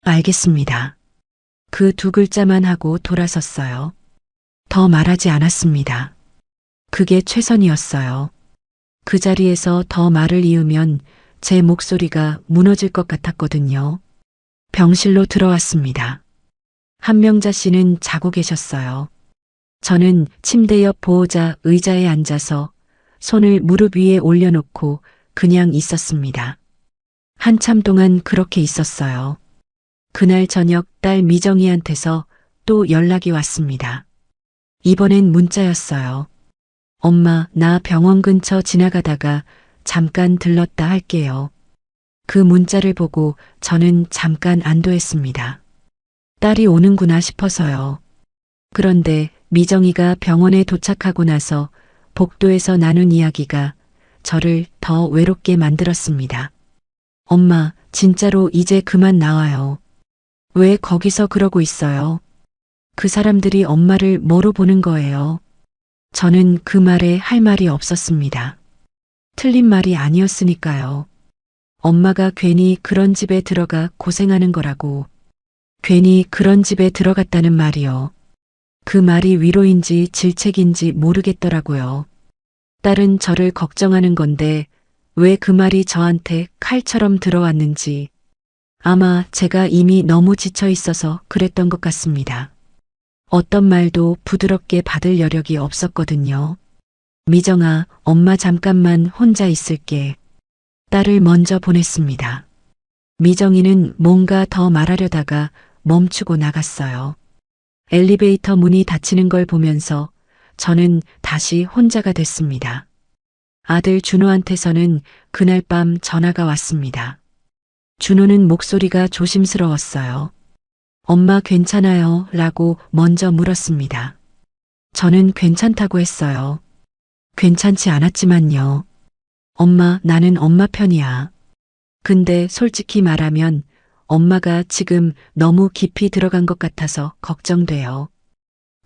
알겠습니다. 그 2글자만 하고 돌아섰어요. 더 말하지 않았습니다. 그게 최선이었어요. 그 자리에서 더 말을 이으면 제 목소리가 무너질 것 같았거든요. 병실로 들어왔습니다. 한명자 씨는 자고 계셨어요. 저는 침대 옆 보호자 의자에 앉아서 손을 무릎 위에 올려놓고 그냥 있었습니다. 한참 동안 그렇게 있었어요. 그날 저녁 딸 미정이한테서 또 연락이 왔습니다. 이번엔 문자였어요. 엄마, 나 병원 근처 지나가다가 잠깐 들렀다 할게요. 그 문자를 보고 저는 잠깐 안도했습니다. 딸이 오는구나 싶어서요. 그런데 미정이가 병원에 도착하고 나서 복도에서 나눈 이야기가 저를 더 외롭게 만들었습니다. 엄마, 진짜로 이제 그만 나와요. 왜 거기서 그러고 있어요? 그 사람들이 엄마를 뭐로 보는 거예요? 저는 그 말에 할 말이 없었습니다. 틀린 말이 아니었으니까요. 엄마가 괜히 그런 집에 들어가 고생하는 거라고. 괜히 그런 집에 들어갔다는 말이요. 그 말이 위로인지 질책인지 모르겠더라고요. 딸은 저를 걱정하는 건데 왜 그 말이 저한테 칼처럼 들어왔는지 아마 제가 이미 너무 지쳐 있어서 그랬던 것 같습니다. 어떤 말도 부드럽게 받을 여력이 없었거든요. 미정아, 엄마 잠깐만 혼자 있을게. 딸을 먼저 보냈습니다. 미정이는 뭔가 더 말하려다가 멈추고 나갔어요. 엘리베이터 문이 닫히는 걸 보면서 저는 다시 혼자가 됐습니다. 아들 준호한테서는 그날 밤 전화가 왔습니다. 준호는 목소리가 조심스러웠어요. 엄마 괜찮아요? 라고 먼저 물었습니다. 저는 괜찮다고 했어요. 괜찮지 않았지만요. 엄마, 나는 엄마 편이야. 근데 솔직히 말하면 엄마가 지금 너무 깊이 들어간 것 같아서 걱정돼요.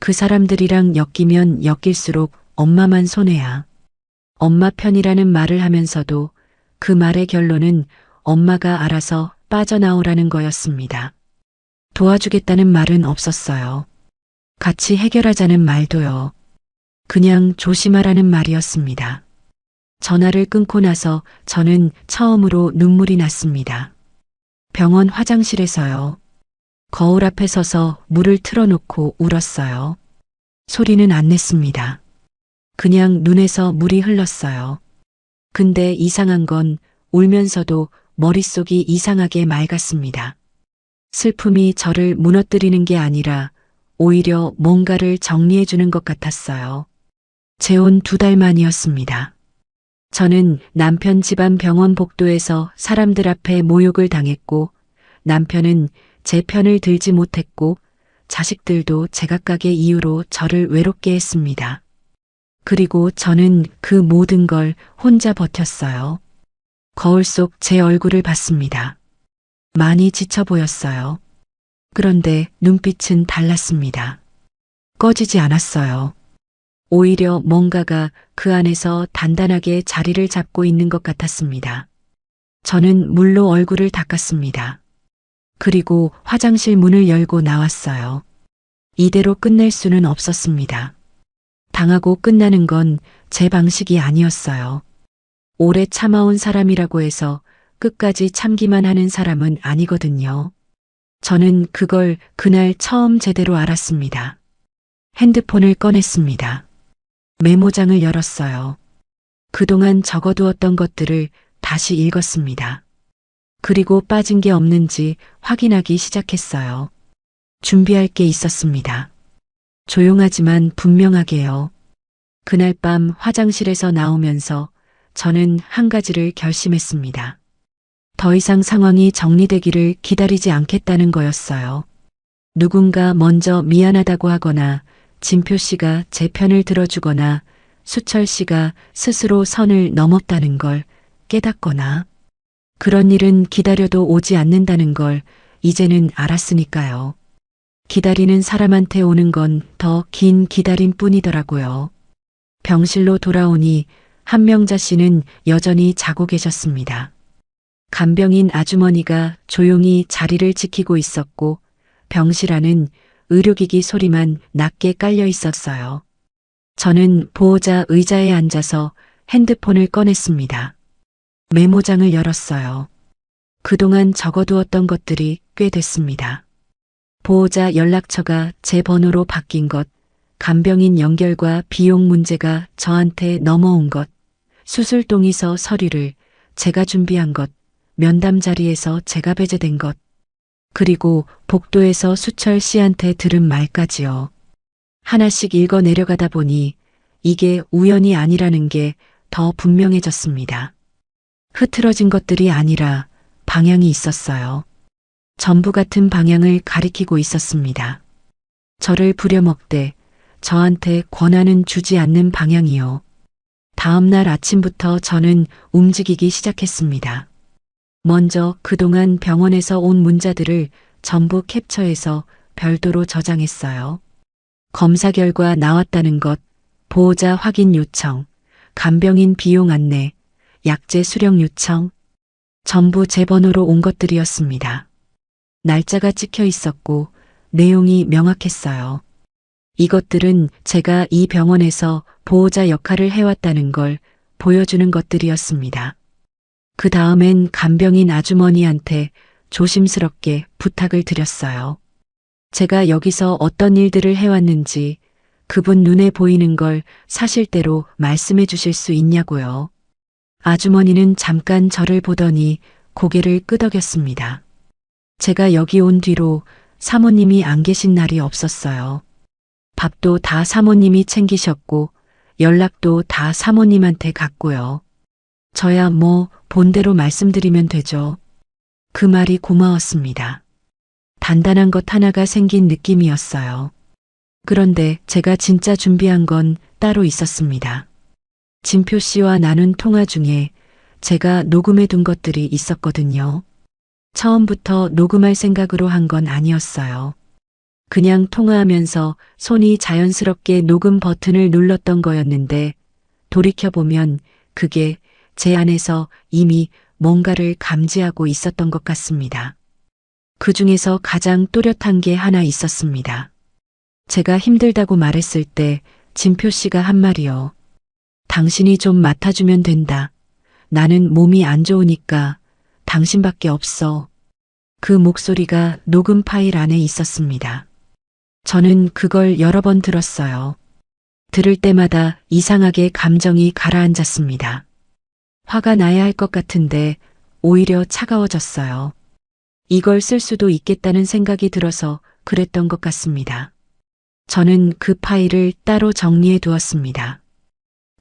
그 사람들이랑 엮이면 엮일수록 엄마만 손해야. 엄마 편이라는 말을 하면서도 그 말의 결론은 엄마가 알아서 빠져나오라는 거였습니다. 도와주겠다는 말은 없었어요. 같이 해결하자는 말도요. 그냥 조심하라는 말이었습니다. 전화를 끊고 나서 저는 처음으로 눈물이 났습니다. 병원 화장실에서요. 거울 앞에 서서 물을 틀어놓고 울었어요. 소리는 안 냈습니다. 그냥 눈에서 물이 흘렀어요. 근데 이상한 건 울면서도 머릿속이 이상하게 맑았습니다. 슬픔이 저를 무너뜨리는 게 아니라 오히려 뭔가를 정리해주는 것 같았어요. 재혼 2달 만이었습니다. 저는 남편 집안 병원 복도에서 사람들 앞에 모욕을 당했고 남편은 제 편을 들지 못했고 자식들도 제각각의 이유로 저를 외롭게 했습니다. 그리고 저는 그 모든 걸 혼자 버텼어요. 거울 속 제 얼굴을 봤습니다. 많이 지쳐 보였어요. 그런데 눈빛은 달랐습니다. 꺼지지 않았어요. 오히려 뭔가가 그 안에서 단단하게 자리를 잡고 있는 것 같았습니다. 저는 물로 얼굴을 닦았습니다. 그리고 화장실 문을 열고 나왔어요. 이대로 끝낼 수는 없었습니다. 당하고 끝나는 건 제 방식이 아니었어요. 오래 참아온 사람이라고 해서 끝까지 참기만 하는 사람은 아니거든요. 저는 그걸 그날 처음 제대로 알았습니다. 핸드폰을 꺼냈습니다. 메모장을 열었어요. 그동안 적어두었던 것들을 다시 읽었습니다. 그리고 빠진 게 없는지 확인하기 시작했어요. 준비할 게 있었습니다. 조용하지만 분명하게요. 그날 밤 화장실에서 나오면서 저는 한 가지를 결심했습니다. 더 이상 상황이 정리되기를 기다리지 않겠다는 거였어요. 누군가 먼저 미안하다고 하거나 진표 씨가 제 편을 들어주거나 수철 씨가 스스로 선을 넘었다는 걸 깨닫거나 그런 일은 기다려도 오지 않는다는 걸 이제는 알았으니까요. 기다리는 사람한테 오는 건 더 긴 기다림뿐이더라고요. 병실로 돌아오니 한명자 씨는 여전히 자고 계셨습니다. 간병인 아주머니가 조용히 자리를 지키고 있었고 병실 안은 의료기기 소리만 낮게 깔려 있었어요. 저는 보호자 의자에 앉아서 핸드폰을 꺼냈습니다. 메모장을 열었어요. 그동안 적어두었던 것들이 꽤 됐습니다. 보호자 연락처가 제 번호로 바뀐 것, 간병인 연결과 비용 문제가 저한테 넘어온 것, 수술 동의서 서류를 제가 준비한 것, 면담 자리에서 제가 배제된 것, 그리고 복도에서 수철 씨한테 들은 말까지요. 하나씩 읽어 내려가다 보니 이게 우연이 아니라는 게 더 분명해졌습니다. 흐트러진 것들이 아니라 방향이 있었어요. 전부 같은 방향을 가리키고 있었습니다. 저를 부려먹되 저한테 권한은 주지 않는 방향이요. 다음 날 아침부터 저는 움직이기 시작했습니다. 먼저 그동안 병원에서 온 문자들을 전부 캡처해서 별도로 저장했어요. 검사 결과 나왔다는 것, 보호자 확인 요청, 간병인 비용 안내, 약제 수령 요청, 전부 제 번호로 온 것들이었습니다. 날짜가 찍혀 있었고 내용이 명확했어요. 이것들은 제가 이 병원에서 보호자 역할을 해왔다는 걸 보여주는 것들이었습니다. 그 다음엔 간병인 아주머니한테 조심스럽게 부탁을 드렸어요. 제가 여기서 어떤 일들을 해왔는지 그분 눈에 보이는 걸 사실대로 말씀해 주실 수 있냐고요. 아주머니는 잠깐 저를 보더니 고개를 끄덕였습니다. 제가 여기 온 뒤로 사모님이 안 계신 날이 없었어요. 밥도 다 사모님이 챙기셨고 연락도 다 사모님한테 갔고요. 저야 뭐 본대로 말씀드리면 되죠. 그 말이 고마웠습니다. 단단한 것 하나가 생긴 느낌이었어요. 그런데 제가 진짜 준비한 건 따로 있었습니다. 진표 씨와 나눈 통화 중에 제가 녹음해 둔 것들이 있었거든요. 처음부터 녹음할 생각으로 한 건 아니었어요. 그냥 통화하면서 손이 자연스럽게 녹음 버튼을 눌렀던 거였는데 돌이켜보면 그게 제 안에서 이미 뭔가를 감지하고 있었던 것 같습니다. 그 중에서 가장 또렷한 게 하나 있었습니다. 제가 힘들다고 말했을 때 진표 씨가 한 말이요. 당신이 좀 맡아주면 된다. 나는 몸이 안 좋으니까 당신밖에 없어. 그 목소리가 녹음 파일 안에 있었습니다. 저는 그걸 여러 번 들었어요. 들을 때마다 이상하게 감정이 가라앉았습니다. 화가 나야 할 것 같은데 오히려 차가워졌어요. 이걸 쓸 수도 있겠다는 생각이 들어서 그랬던 것 같습니다. 저는 그 파일을 따로 정리해 두었습니다.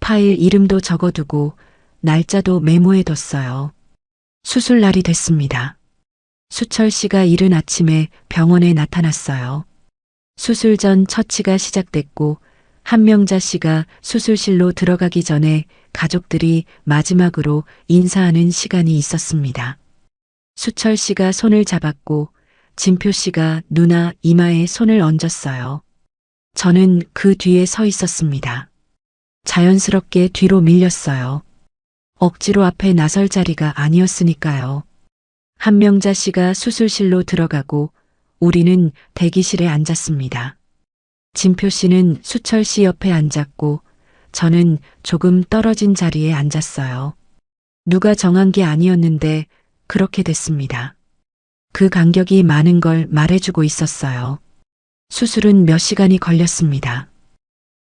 파일 이름도 적어두고 날짜도 메모해 뒀어요. 수술 날이 됐습니다. 수철 씨가 이른 아침에 병원에 나타났어요. 수술 전 처치가 시작됐고 한명자 씨가 수술실로 들어가기 전에 가족들이 마지막으로 인사하는 시간이 있었습니다. 수철 씨가 손을 잡았고 진표 씨가 누나 이마에 손을 얹었어요. 저는 그 뒤에 서 있었습니다. 자연스럽게 뒤로 밀렸어요. 억지로 앞에 나설 자리가 아니었으니까요. 한명자 씨가 수술실로 들어가고 우리는 대기실에 앉았습니다. 진표 씨는 수철 씨 옆에 앉았고 저는 조금 떨어진 자리에 앉았어요. 누가 정한 게 아니었는데 그렇게 됐습니다. 그 간격이 많은 걸 말해주고 있었어요. 수술은 몇 시간이 걸렸습니다.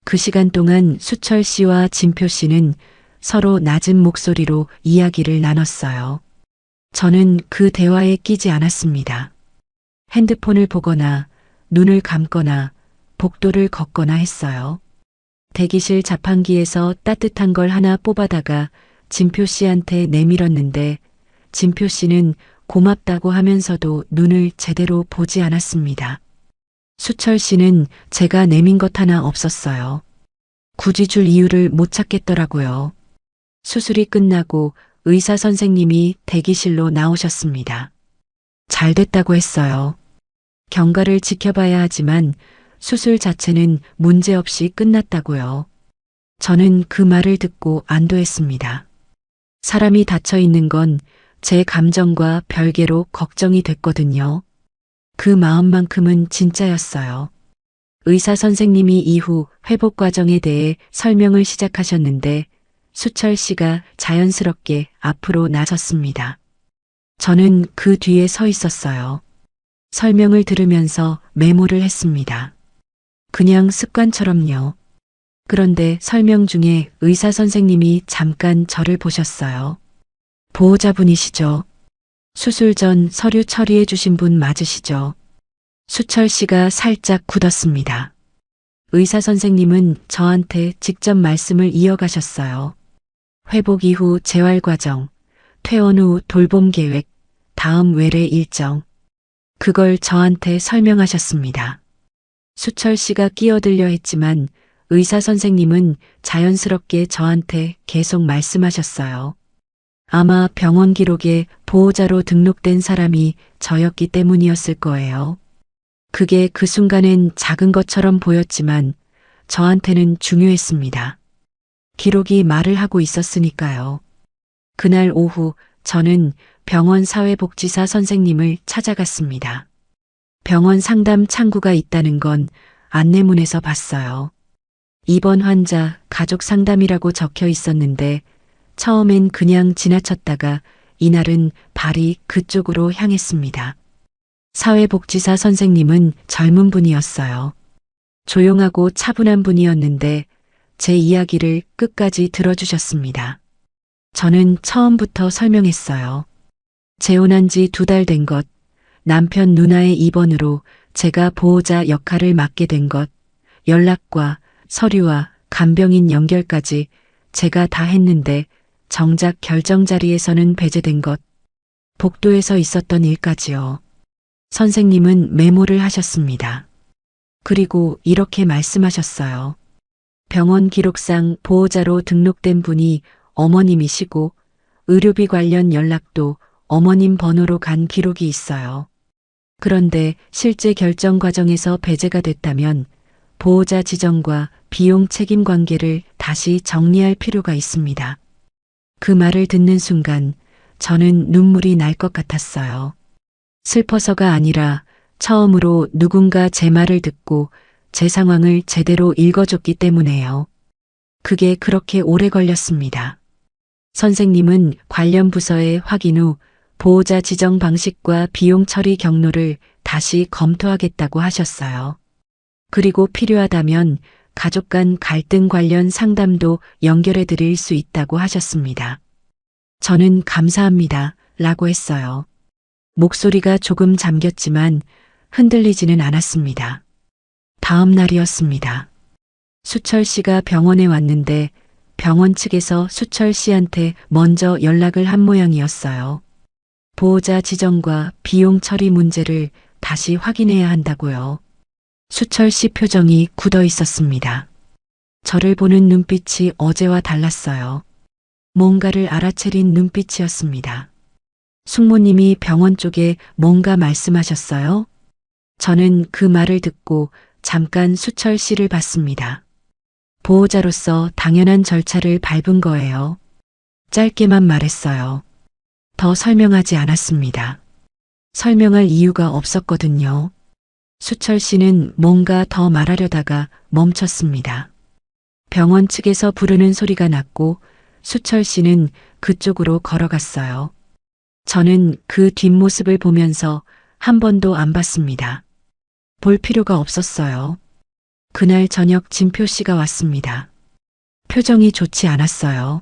그 시간 동안 수철 씨와 진표 씨는 서로 낮은 목소리로 이야기를 나눴어요. 저는 그 대화에 끼지 않았습니다. 핸드폰을 보거나 눈을 감거나 복도를 걷거나 했어요. 대기실 자판기에서 따뜻한 걸 하나 뽑아다가 진표 씨한테 내밀었는데 진표 씨는 고맙다고 하면서도 눈을 제대로 보지 않았습니다. 수철 씨는 제가 내민 것 하나 없었어요. 굳이 줄 이유를 못 찾겠더라고요. 수술이 끝나고 의사 선생님이 대기실로 나오셨습니다. 잘 됐다고 했어요. 경과를 지켜봐야 하지만 수술 자체는 문제없이 끝났다고요. 저는 그 말을 듣고 안도했습니다. 사람이 다쳐 있는 건 제 감정과 별개로 걱정이 됐거든요. 그 마음만큼은 진짜였어요. 의사 선생님이 이후 회복 과정에 대해 설명을 시작하셨는데 수철 씨가 자연스럽게 앞으로 나섰습니다. 저는 그 뒤에 서 있었어요. 설명을 들으면서 메모를 했습니다. 그냥 습관처럼요. 그런데 설명 중에 의사 선생님이 잠깐 저를 보셨어요. 보호자분이시죠? 수술 전 서류 처리해 주신 분 맞으시죠? 수철 씨가 살짝 굳었습니다. 의사 선생님은 저한테 직접 말씀을 이어가셨어요. 회복 이후 재활 과정, 퇴원 후 돌봄 계획, 다음 외래 일정. 그걸 저한테 설명하셨습니다. 수철 씨가 끼어들려 했지만 의사 선생님은 자연스럽게 저한테 계속 말씀하셨어요. 아마 병원 기록에 보호자로 등록된 사람이 저였기 때문이었을 거예요. 그게 그 순간엔 작은 것처럼 보였지만 저한테는 중요했습니다. 기록이 말을 하고 있었으니까요. 그날 오후 저는 병원 사회복지사 선생님을 찾아갔습니다. 병원 상담 창구가 있다는 건 안내문에서 봤어요. 입원 환자 가족 상담이라고 적혀 있었는데 처음엔 그냥 지나쳤다가 이날은 발이 그쪽으로 향했습니다. 사회복지사 선생님은 젊은 분이었어요. 조용하고 차분한 분이었는데 제 이야기를 끝까지 들어주셨습니다. 저는 처음부터 설명했어요. 재혼한 지 2달 된 것, 남편 누나의 입원으로 제가 보호자 역할을 맡게 된 것, 연락과 서류와 간병인 연결까지 제가 다 했는데 정작 결정 자리에서는 배제된 것, 복도에서 있었던 일까지요. 선생님은 메모를 하셨습니다. 그리고 이렇게 말씀하셨어요. 병원 기록상 보호자로 등록된 분이 어머님이시고 의료비 관련 연락도 어머님 번호로 간 기록이 있어요. 그런데 실제 결정 과정에서 배제가 됐다면 보호자 지정과 비용 책임 관계를 다시 정리할 필요가 있습니다. 그 말을 듣는 순간 저는 눈물이 날 것 같았어요. 슬퍼서가 아니라 처음으로 누군가 제 말을 듣고 제 상황을 제대로 읽어줬기 때문에요. 그게 그렇게 오래 걸렸습니다. 선생님은 관련 부서에 확인 후 보호자 지정 방식과 비용 처리 경로를 다시 검토하겠다고 하셨어요. 그리고 필요하다면 가족 간 갈등 관련 상담도 연결해 드릴 수 있다고 하셨습니다. 저는 감사합니다. 라고 했어요. 목소리가 조금 잠겼지만 흔들리지는 않았습니다. 다음 날이었습니다. 수철 씨가 병원에 왔는데 병원 측에서 수철 씨한테 먼저 연락을 한 모양이었어요. 보호자 지정과 비용 처리 문제를 다시 확인해야 한다고요. 수철 씨 표정이 굳어 있었습니다. 저를 보는 눈빛이 어제와 달랐어요. 뭔가를 알아채린 눈빛이었습니다. 숙모님이 병원 쪽에 뭔가 말씀하셨어요? 저는 그 말을 듣고 잠깐 수철 씨를 봤습니다. 보호자로서 당연한 절차를 밟은 거예요. 짧게만 말했어요. 더 설명하지 않았습니다. 설명할 이유가 없었거든요. 수철 씨는 뭔가 더 말하려다가 멈췄습니다. 병원 측에서 부르는 소리가 났고 수철 씨는 그쪽으로 걸어갔어요. 저는 그 뒷모습을 보면서 한 번도 안 봤습니다. 볼 필요가 없었어요. 그날 저녁 진표 씨가 왔습니다. 표정이 좋지 않았어요.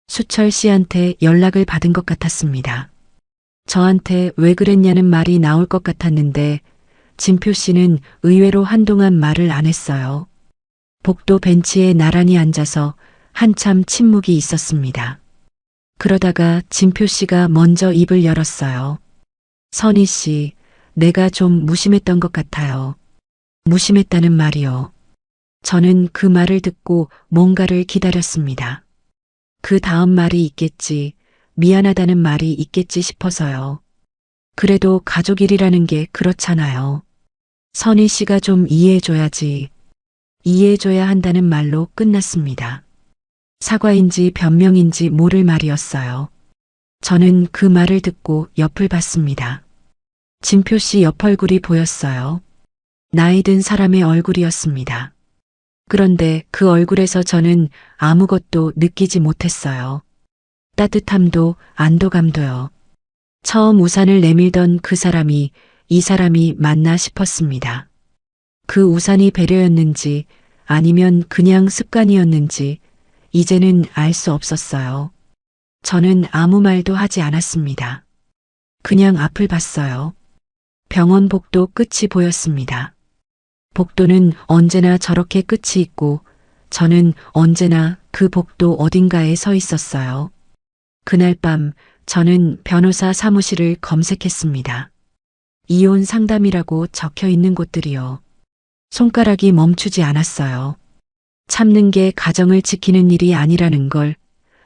수철 씨한테 연락을 받은 것 같았습니다. 저한테 왜 그랬냐는 말이 나올 것 같았는데 진표 씨는 의외로 한동안 말을 안 했어요. 복도 벤치에 나란히 앉아서 한참 침묵이 있었습니다. 그러다가 진표 씨가 먼저 입을 열었어요. 선희 씨, 내가 좀 무심했던 것 같아요. 무심했다는 말이요. 저는 그 말을 듣고 뭔가를 기다렸습니다. 그 다음 말이 있겠지, 미안하다는 말이 있겠지 싶어서요. 그래도 가족 일이라는 게 그렇잖아요. 선희 씨가 좀 이해해줘야지. 이해해줘야 한다는 말로 끝났습니다. 사과인지 변명인지 모를 말이었어요. 저는 그 말을 듣고 옆을 봤습니다. 진표 씨 옆 얼굴이 보였어요. 나이 든 사람의 얼굴이었습니다. 그런데 그 얼굴에서 저는 아무것도 느끼지 못했어요. 따뜻함도 안도감도요. 처음 우산을 내밀던 그 사람이 이 사람이 맞나 싶었습니다. 그 우산이 배려였는지 아니면 그냥 습관이었는지 이제는 알 수 없었어요. 저는 아무 말도 하지 않았습니다. 그냥 앞을 봤어요. 병원 복도 끝이 보였습니다. 복도는 언제나 저렇게 끝이 있고 저는 언제나 그 복도 어딘가에 서 있었어요. 그날 밤 저는 변호사 사무실을 검색했습니다. 이혼 상담이라고 적혀 있는 곳들이요. 손가락이 멈추지 않았어요. 참는 게 가정을 지키는 일이 아니라는 걸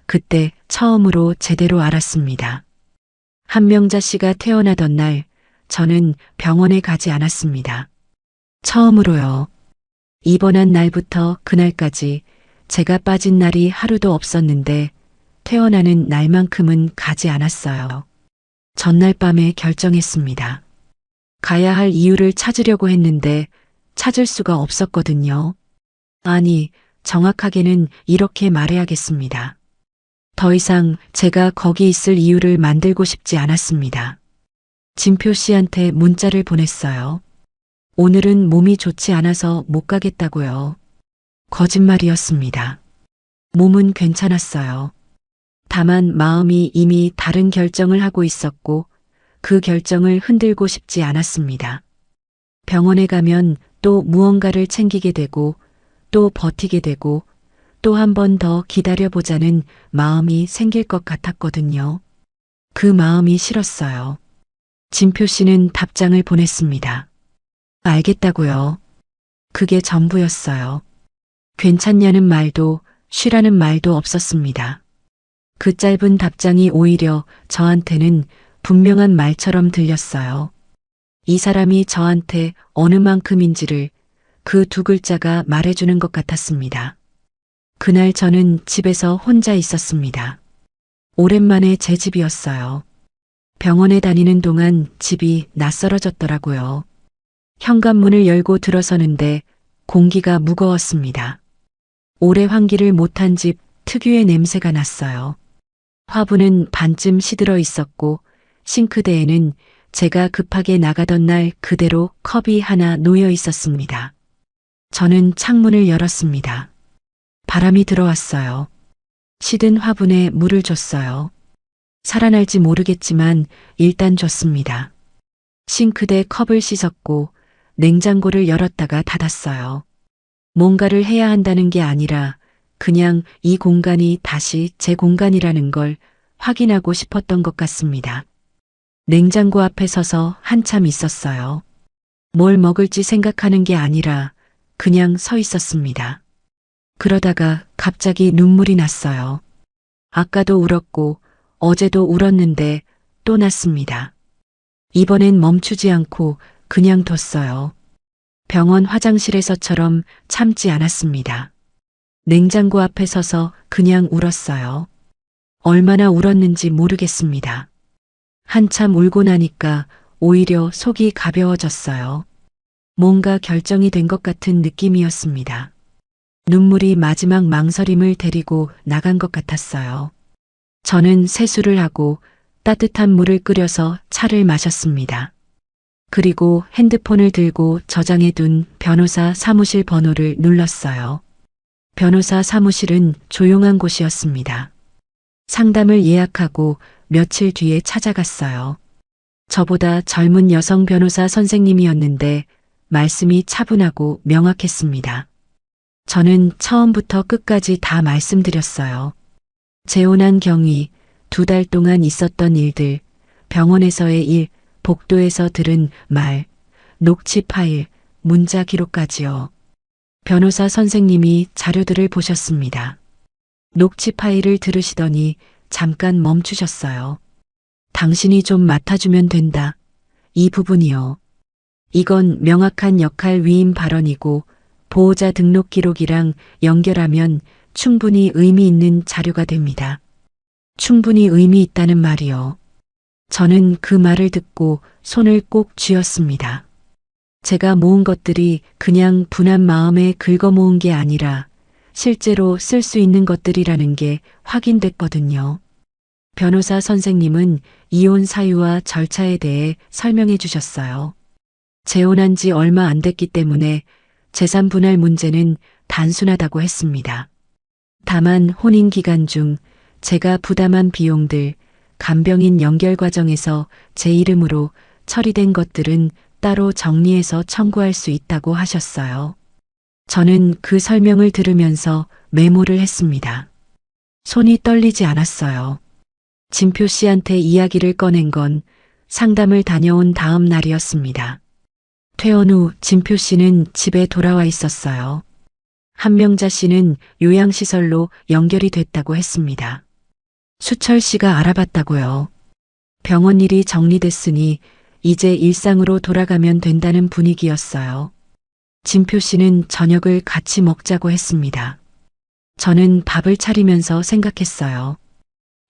그때 처음으로 제대로 알았습니다. 한명자 씨가 태어나던 날 저는 병원에 가지 않았습니다. 처음으로요. 입원한 날부터 그날까지 제가 빠진 날이 하루도 없었는데 퇴원하는 날만큼은 가지 않았어요. 전날 밤에 결정했습니다. 가야 할 이유를 찾으려고 했는데 찾을 수가 없었거든요. 아니, 정확하게는 이렇게 말해야겠습니다. 더 이상 제가 거기 있을 이유를 만들고 싶지 않았습니다. 진표 씨한테 문자를 보냈어요. 오늘은 몸이 좋지 않아서 못 가겠다고요. 거짓말이었습니다. 몸은 괜찮았어요. 다만 마음이 이미 다른 결정을 하고 있었고 그 결정을 흔들고 싶지 않았습니다. 병원에 가면 또 무언가를 챙기게 되고 또 버티게 되고 또 한 번 더 기다려보자는 마음이 생길 것 같았거든요. 그 마음이 싫었어요. 진표 씨는 답장을 보냈습니다. 알겠다고요. 그게 전부였어요. 괜찮냐는 말도 쉬라는 말도 없었습니다. 그 짧은 답장이 오히려 저한테는 분명한 말처럼 들렸어요. 이 사람이 저한테 어느 만큼인지를 그 두 글자가 말해주는 것 같았습니다. 그날 저는 집에서 혼자 있었습니다. 오랜만에 제 집이었어요. 병원에 다니는 동안 집이 낯설어졌더라고요. 현관문을 열고 들어서는데 공기가 무거웠습니다. 오래 환기를 못한 집 특유의 냄새가 났어요. 화분은 반쯤 시들어 있었고 싱크대에는 제가 급하게 나가던 날 그대로 컵이 하나 놓여 있었습니다. 저는 창문을 열었습니다. 바람이 들어왔어요. 시든 화분에 물을 줬어요. 살아날지 모르겠지만 일단 줬습니다. 싱크대 컵을 씻었고 냉장고를 열었다가 닫았어요. 뭔가를 해야 한다는 게 아니라 그냥 이 공간이 다시 제 공간이라는 걸 확인하고 싶었던 것 같습니다. 냉장고 앞에 서서 한참 있었어요. 뭘 먹을지 생각하는 게 아니라 그냥 서 있었습니다. 그러다가 갑자기 눈물이 났어요. 아까도 울었고 어제도 울었는데 또 났습니다. 이번엔 멈추지 않고 그냥 뒀어요. 병원 화장실에서처럼 참지 않았습니다. 냉장고 앞에 서서 그냥 울었어요. 얼마나 울었는지 모르겠습니다. 한참 울고 나니까 오히려 속이 가벼워졌어요. 뭔가 결정이 된 것 같은 느낌이었습니다. 눈물이 마지막 망설임을 데리고 나간 것 같았어요. 저는 세수를 하고 따뜻한 물을 끓여서 차를 마셨습니다. 그리고 핸드폰을 들고 저장해둔 변호사 사무실 번호를 눌렀어요. 변호사 사무실은 조용한 곳이었습니다. 상담을 예약하고 며칠 뒤에 찾아갔어요. 저보다 젊은 여성 변호사 선생님이었는데 말씀이 차분하고 명확했습니다. 저는 처음부터 끝까지 다 말씀드렸어요. 재혼한 경위, 2달 동안 있었던 일들, 병원에서의 일, 복도에서 들은 말, 녹취 파일, 문자 기록까지요. 변호사 선생님이 자료들을 보셨습니다. 녹취 파일을 들으시더니 잠깐 멈추셨어요. 당신이 좀 맡아주면 된다. 이 부분이요. 이건 명확한 역할 위임 발언이고 보호자 등록 기록이랑 연결하면 충분히 의미 있는 자료가 됩니다. 충분히 의미 있다는 말이요. 저는 그 말을 듣고 손을 꼭 쥐었습니다. 제가 모은 것들이 그냥 분한 마음에 긁어 모은 게 아니라 실제로 쓸 수 있는 것들이라는 게 확인됐거든요. 변호사 선생님은 이혼 사유와 절차에 대해 설명해 주셨어요. 재혼한 지 얼마 안 됐기 때문에 재산 분할 문제는 단순하다고 했습니다. 다만 혼인 기간 중 제가 부담한 비용들, 간병인 연결 과정에서 제 이름으로 처리된 것들은 따로 정리해서 청구할 수 있다고 하셨어요. 저는 그 설명을 들으면서 메모를 했습니다. 손이 떨리지 않았어요. 진표 씨한테 이야기를 꺼낸 건 상담을 다녀온 다음 날이었습니다. 퇴원 후 진표 씨는 집에 돌아와 있었어요. 한명자 씨는 요양시설로 연결이 됐다고 했습니다. 수철 씨가 알아봤다고요. 병원 일이 정리됐으니 이제 일상으로 돌아가면 된다는 분위기였어요. 진표 씨는 저녁을 같이 먹자고 했습니다. 저는 밥을 차리면서 생각했어요.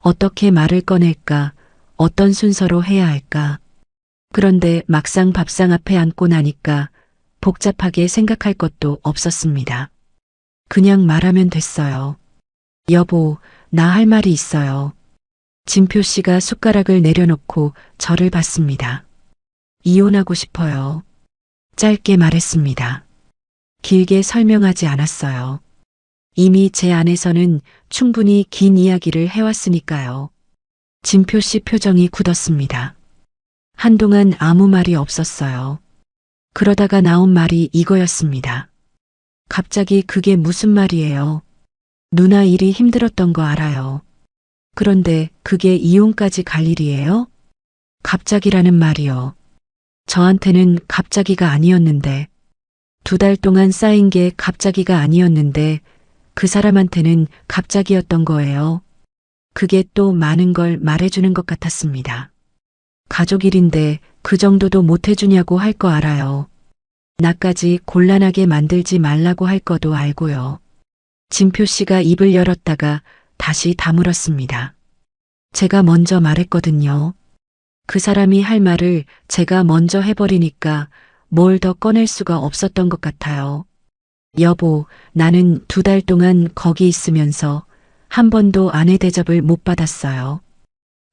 어떻게 말을 꺼낼까? 어떤 순서로 해야 할까? 그런데 막상 밥상 앞에 앉고 나니까 복잡하게 생각할 것도 없었습니다. 그냥 말하면 됐어요. 여보, 나 할 말이 있어요. 진표 씨가 숟가락을 내려놓고 저를 봤습니다. 이혼하고 싶어요. 짧게 말했습니다. 길게 설명하지 않았어요. 이미 제 안에서는 충분히 긴 이야기를 해왔으니까요. 진표 씨 표정이 굳었습니다. 한동안 아무 말이 없었어요. 그러다가 나온 말이 이거였습니다. 갑자기 그게 무슨 말이에요? 누나 일이 힘들었던 거 알아요. 그런데 그게 이혼까지 갈 일이에요? 갑자기라는 말이요. 저한테는 갑자기가 아니었는데, 2달 동안 쌓인 게 갑자기가 아니었는데, 그 사람한테는 갑자기였던 거예요. 그게 또 많은 걸 말해주는 것 같았습니다. 가족 일인데 그 정도도 못해주냐고 할 거 알아요. 나까지 곤란하게 만들지 말라고 할 거도 알고요. 진표 씨가 입을 열었다가 다시 다물었습니다. 제가 먼저 말했거든요. 그 사람이 할 말을 제가 먼저 해버리니까 뭘 더 꺼낼 수가 없었던 것 같아요. 여보, 나는 2달 동안 거기 있으면서 한 번도 아내 대접을 못 받았어요.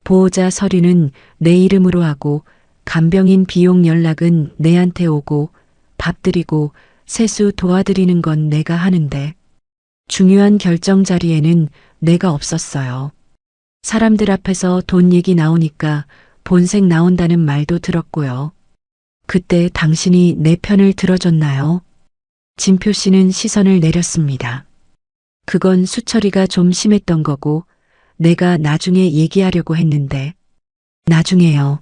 보호자 서류는 내 이름으로 하고 간병인 비용 연락은 내한테 오고 밥 드리고 세수 도와드리는 건 내가 하는데 중요한 결정 자리에는 내가 없었어요. 사람들 앞에서 돈 얘기 나오니까 본색 나온다는 말도 들었고요. 그때 당신이 내 편을 들어줬나요? 진표 씨는 시선을 내렸습니다. 그건 수철이가 좀 심했던 거고 내가 나중에 얘기하려고 했는데 나중에요.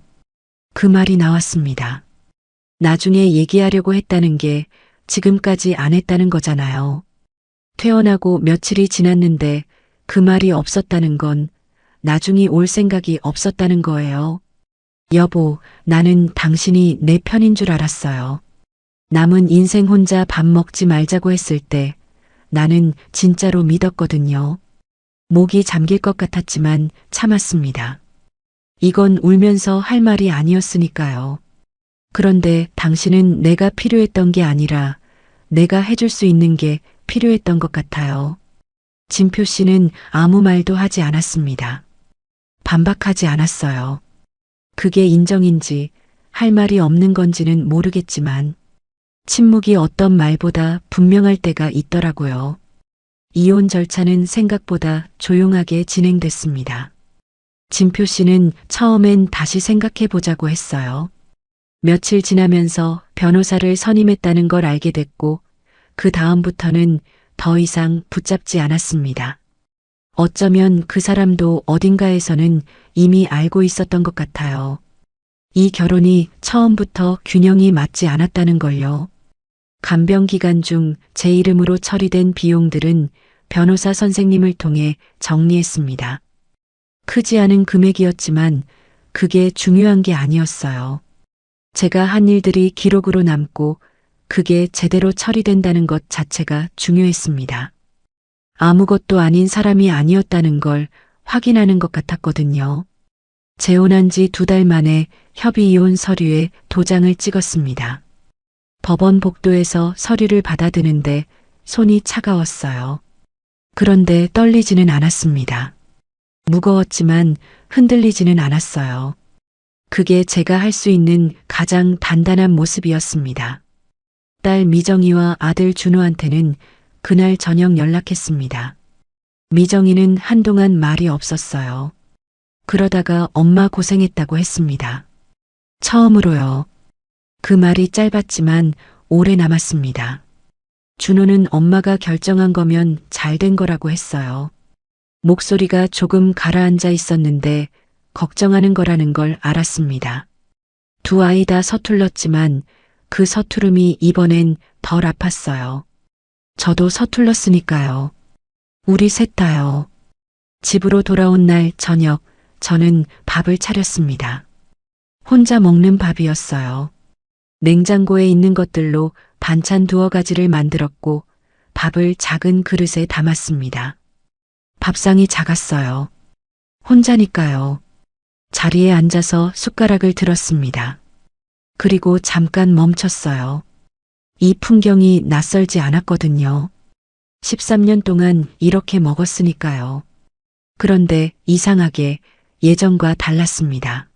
그 말이 나왔습니다. 나중에 얘기하려고 했다는 게 지금까지 안 했다는 거잖아요. 퇴원하고 며칠이 지났는데 그 말이 없었다는 건 나중이 올 생각이 없었다는 거예요. 여보, 나는 당신이 내 편인 줄 알았어요. 남은 인생 혼자 밥 먹지 말자고 했을 때 나는 진짜로 믿었거든요. 목이 잠길 것 같았지만 참았습니다. 이건 울면서 할 말이 아니었으니까요. 그런데 당신은 내가 필요했던 게 아니라 내가 해줄 수 있는 게 필요했던 것 같아요. 진표 씨는 아무 말도 하지 않았습니다. 반박하지 않았어요. 그게 인정인지 할 말이 없는 건지는 모르겠지만 침묵이 어떤 말보다 분명할 때가 있더라고요. 이혼 절차는 생각보다 조용하게 진행됐습니다. 진표 씨는 처음엔 다시 생각해 보자고 했어요. 며칠 지나면서 변호사를 선임했다는 걸 알게 됐고 그 다음부터는 더 이상 붙잡지 않았습니다. 어쩌면 그 사람도 어딘가에서는 이미 알고 있었던 것 같아요. 이 결혼이 처음부터 균형이 맞지 않았다는 걸요. 간병 기간 중 제 이름으로 처리된 비용들은 변호사 선생님을 통해 정리했습니다. 크지 않은 금액이었지만 그게 중요한 게 아니었어요. 제가 한 일들이 기록으로 남고 그게 제대로 처리된다는 것 자체가 중요했습니다. 아무것도 아닌 사람이 아니었다는 걸 확인하는 것 같았거든요. 재혼한 지 2달 만에 협의 이혼 서류에 도장을 찍었습니다. 법원 복도에서 서류를 받아드는데 손이 차가웠어요. 그런데 떨리지는 않았습니다. 무거웠지만 흔들리지는 않았어요. 그게 제가 할 수 있는 가장 단단한 모습이었습니다. 딸 미정이와 아들 준호한테는 그날 저녁 연락했습니다. 미정이는 한동안 말이 없었어요. 그러다가 엄마 고생했다고 했습니다. 처음으로요. 그 말이 짧았지만 오래 남았습니다. 준호는 엄마가 결정한 거면 잘 된 거라고 했어요. 목소리가 조금 가라앉아 있었는데 걱정하는 거라는 걸 알았습니다. 두 아이 다 서툴렀지만 그 서투름이 이번엔 덜 아팠어요. 저도 서툴렀으니까요. 우리 셋 다요. 집으로 돌아온 날 저녁 저는 밥을 차렸습니다. 혼자 먹는 밥이었어요. 냉장고에 있는 것들로 반찬 두어 가지를 만들었고 밥을 작은 그릇에 담았습니다. 밥상이 작았어요. 혼자니까요. 자리에 앉아서 숟가락을 들었습니다. 그리고 잠깐 멈췄어요. 이 풍경이 낯설지 않았거든요. 13년 동안 이렇게 먹었으니까요. 그런데 이상하게 예전과 달랐습니다.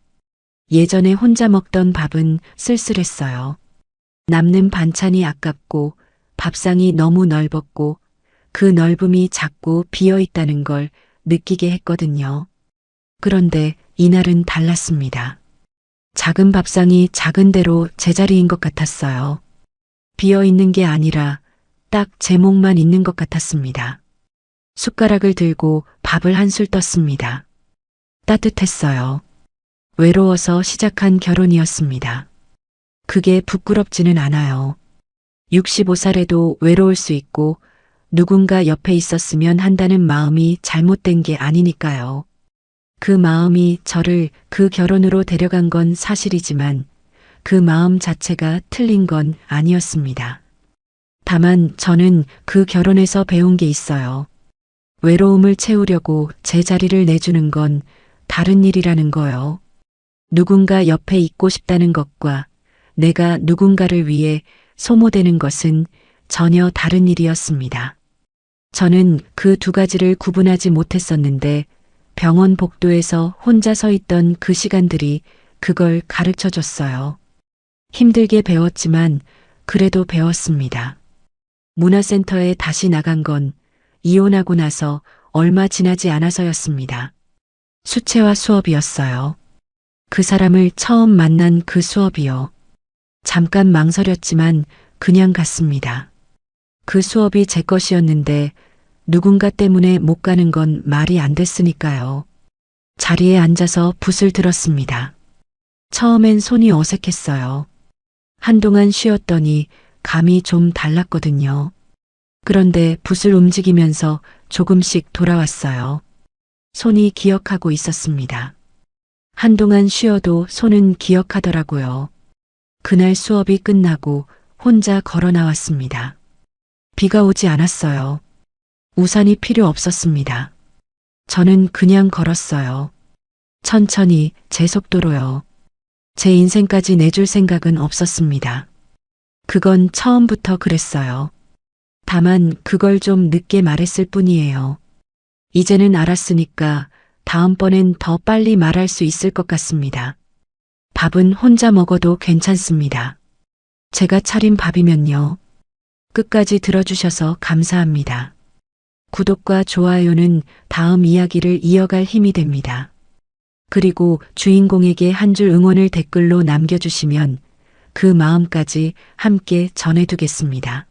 예전에 혼자 먹던 밥은 쓸쓸했어요. 남는 반찬이 아깝고 밥상이 너무 넓었고 그 넓음이 작고 비어 있다는 걸 느끼게 했거든요. 그런데 이날은 달랐습니다. 작은 밥상이 작은 대로 제자리인 것 같았어요. 비어 있는 게 아니라 딱 제목만 있는 것 같았습니다. 숟가락을 들고 밥을 한술 떴습니다. 따뜻했어요. 외로워서 시작한 결혼이었습니다. 그게 부끄럽지는 않아요. 65살에도 외로울 수 있고 누군가 옆에 있었으면 한다는 마음이 잘못된 게 아니니까요. 그 마음이 저를 그 결혼으로 데려간 건 사실이지만 그 마음 자체가 틀린 건 아니었습니다. 다만 저는 그 결혼에서 배운 게 있어요. 외로움을 채우려고 제 자리를 내주는 건 다른 일이라는 거요. 누군가 옆에 있고 싶다는 것과 내가 누군가를 위해 소모되는 것은 전혀 다른 일이었습니다. 저는 그 두 가지를 구분하지 못했었는데 병원 복도에서 혼자 서 있던 그 시간들이 그걸 가르쳐 줬어요. 힘들게 배웠지만 그래도 배웠습니다. 문화센터에 다시 나간 건 이혼하고 나서 얼마 지나지 않아서였습니다. 수채화 수업이었어요. 그 사람을 처음 만난 그 수업이요. 잠깐 망설였지만 그냥 갔습니다. 그 수업이 제 것이었는데 누군가 때문에 못 가는 건 말이 안 됐으니까요. 자리에 앉아서 붓을 들었습니다. 처음엔 손이 어색했어요. 한동안 쉬었더니 감이 좀 달랐거든요. 그런데 붓을 움직이면서 조금씩 돌아왔어요. 손이 기억하고 있었습니다. 한동안 쉬어도 손은 기억하더라고요. 그날 수업이 끝나고 혼자 걸어 나왔습니다. 비가 오지 않았어요. 우산이 필요 없었습니다. 저는 그냥 걸었어요. 천천히 제 속도로요. 제 인생까지 내줄 생각은 없었습니다. 그건 처음부터 그랬어요. 다만 그걸 좀 늦게 말했을 뿐이에요. 이제는 알았으니까 다음번엔 더 빨리 말할 수 있을 것 같습니다. 밥은 혼자 먹어도 괜찮습니다. 제가 차린 밥이면요. 끝까지 들어주셔서 감사합니다. 구독과 좋아요는 다음 이야기를 이어갈 힘이 됩니다. 그리고 주인공에게 한 줄 응원을 댓글로 남겨주시면 그 마음까지 함께 전해두겠습니다.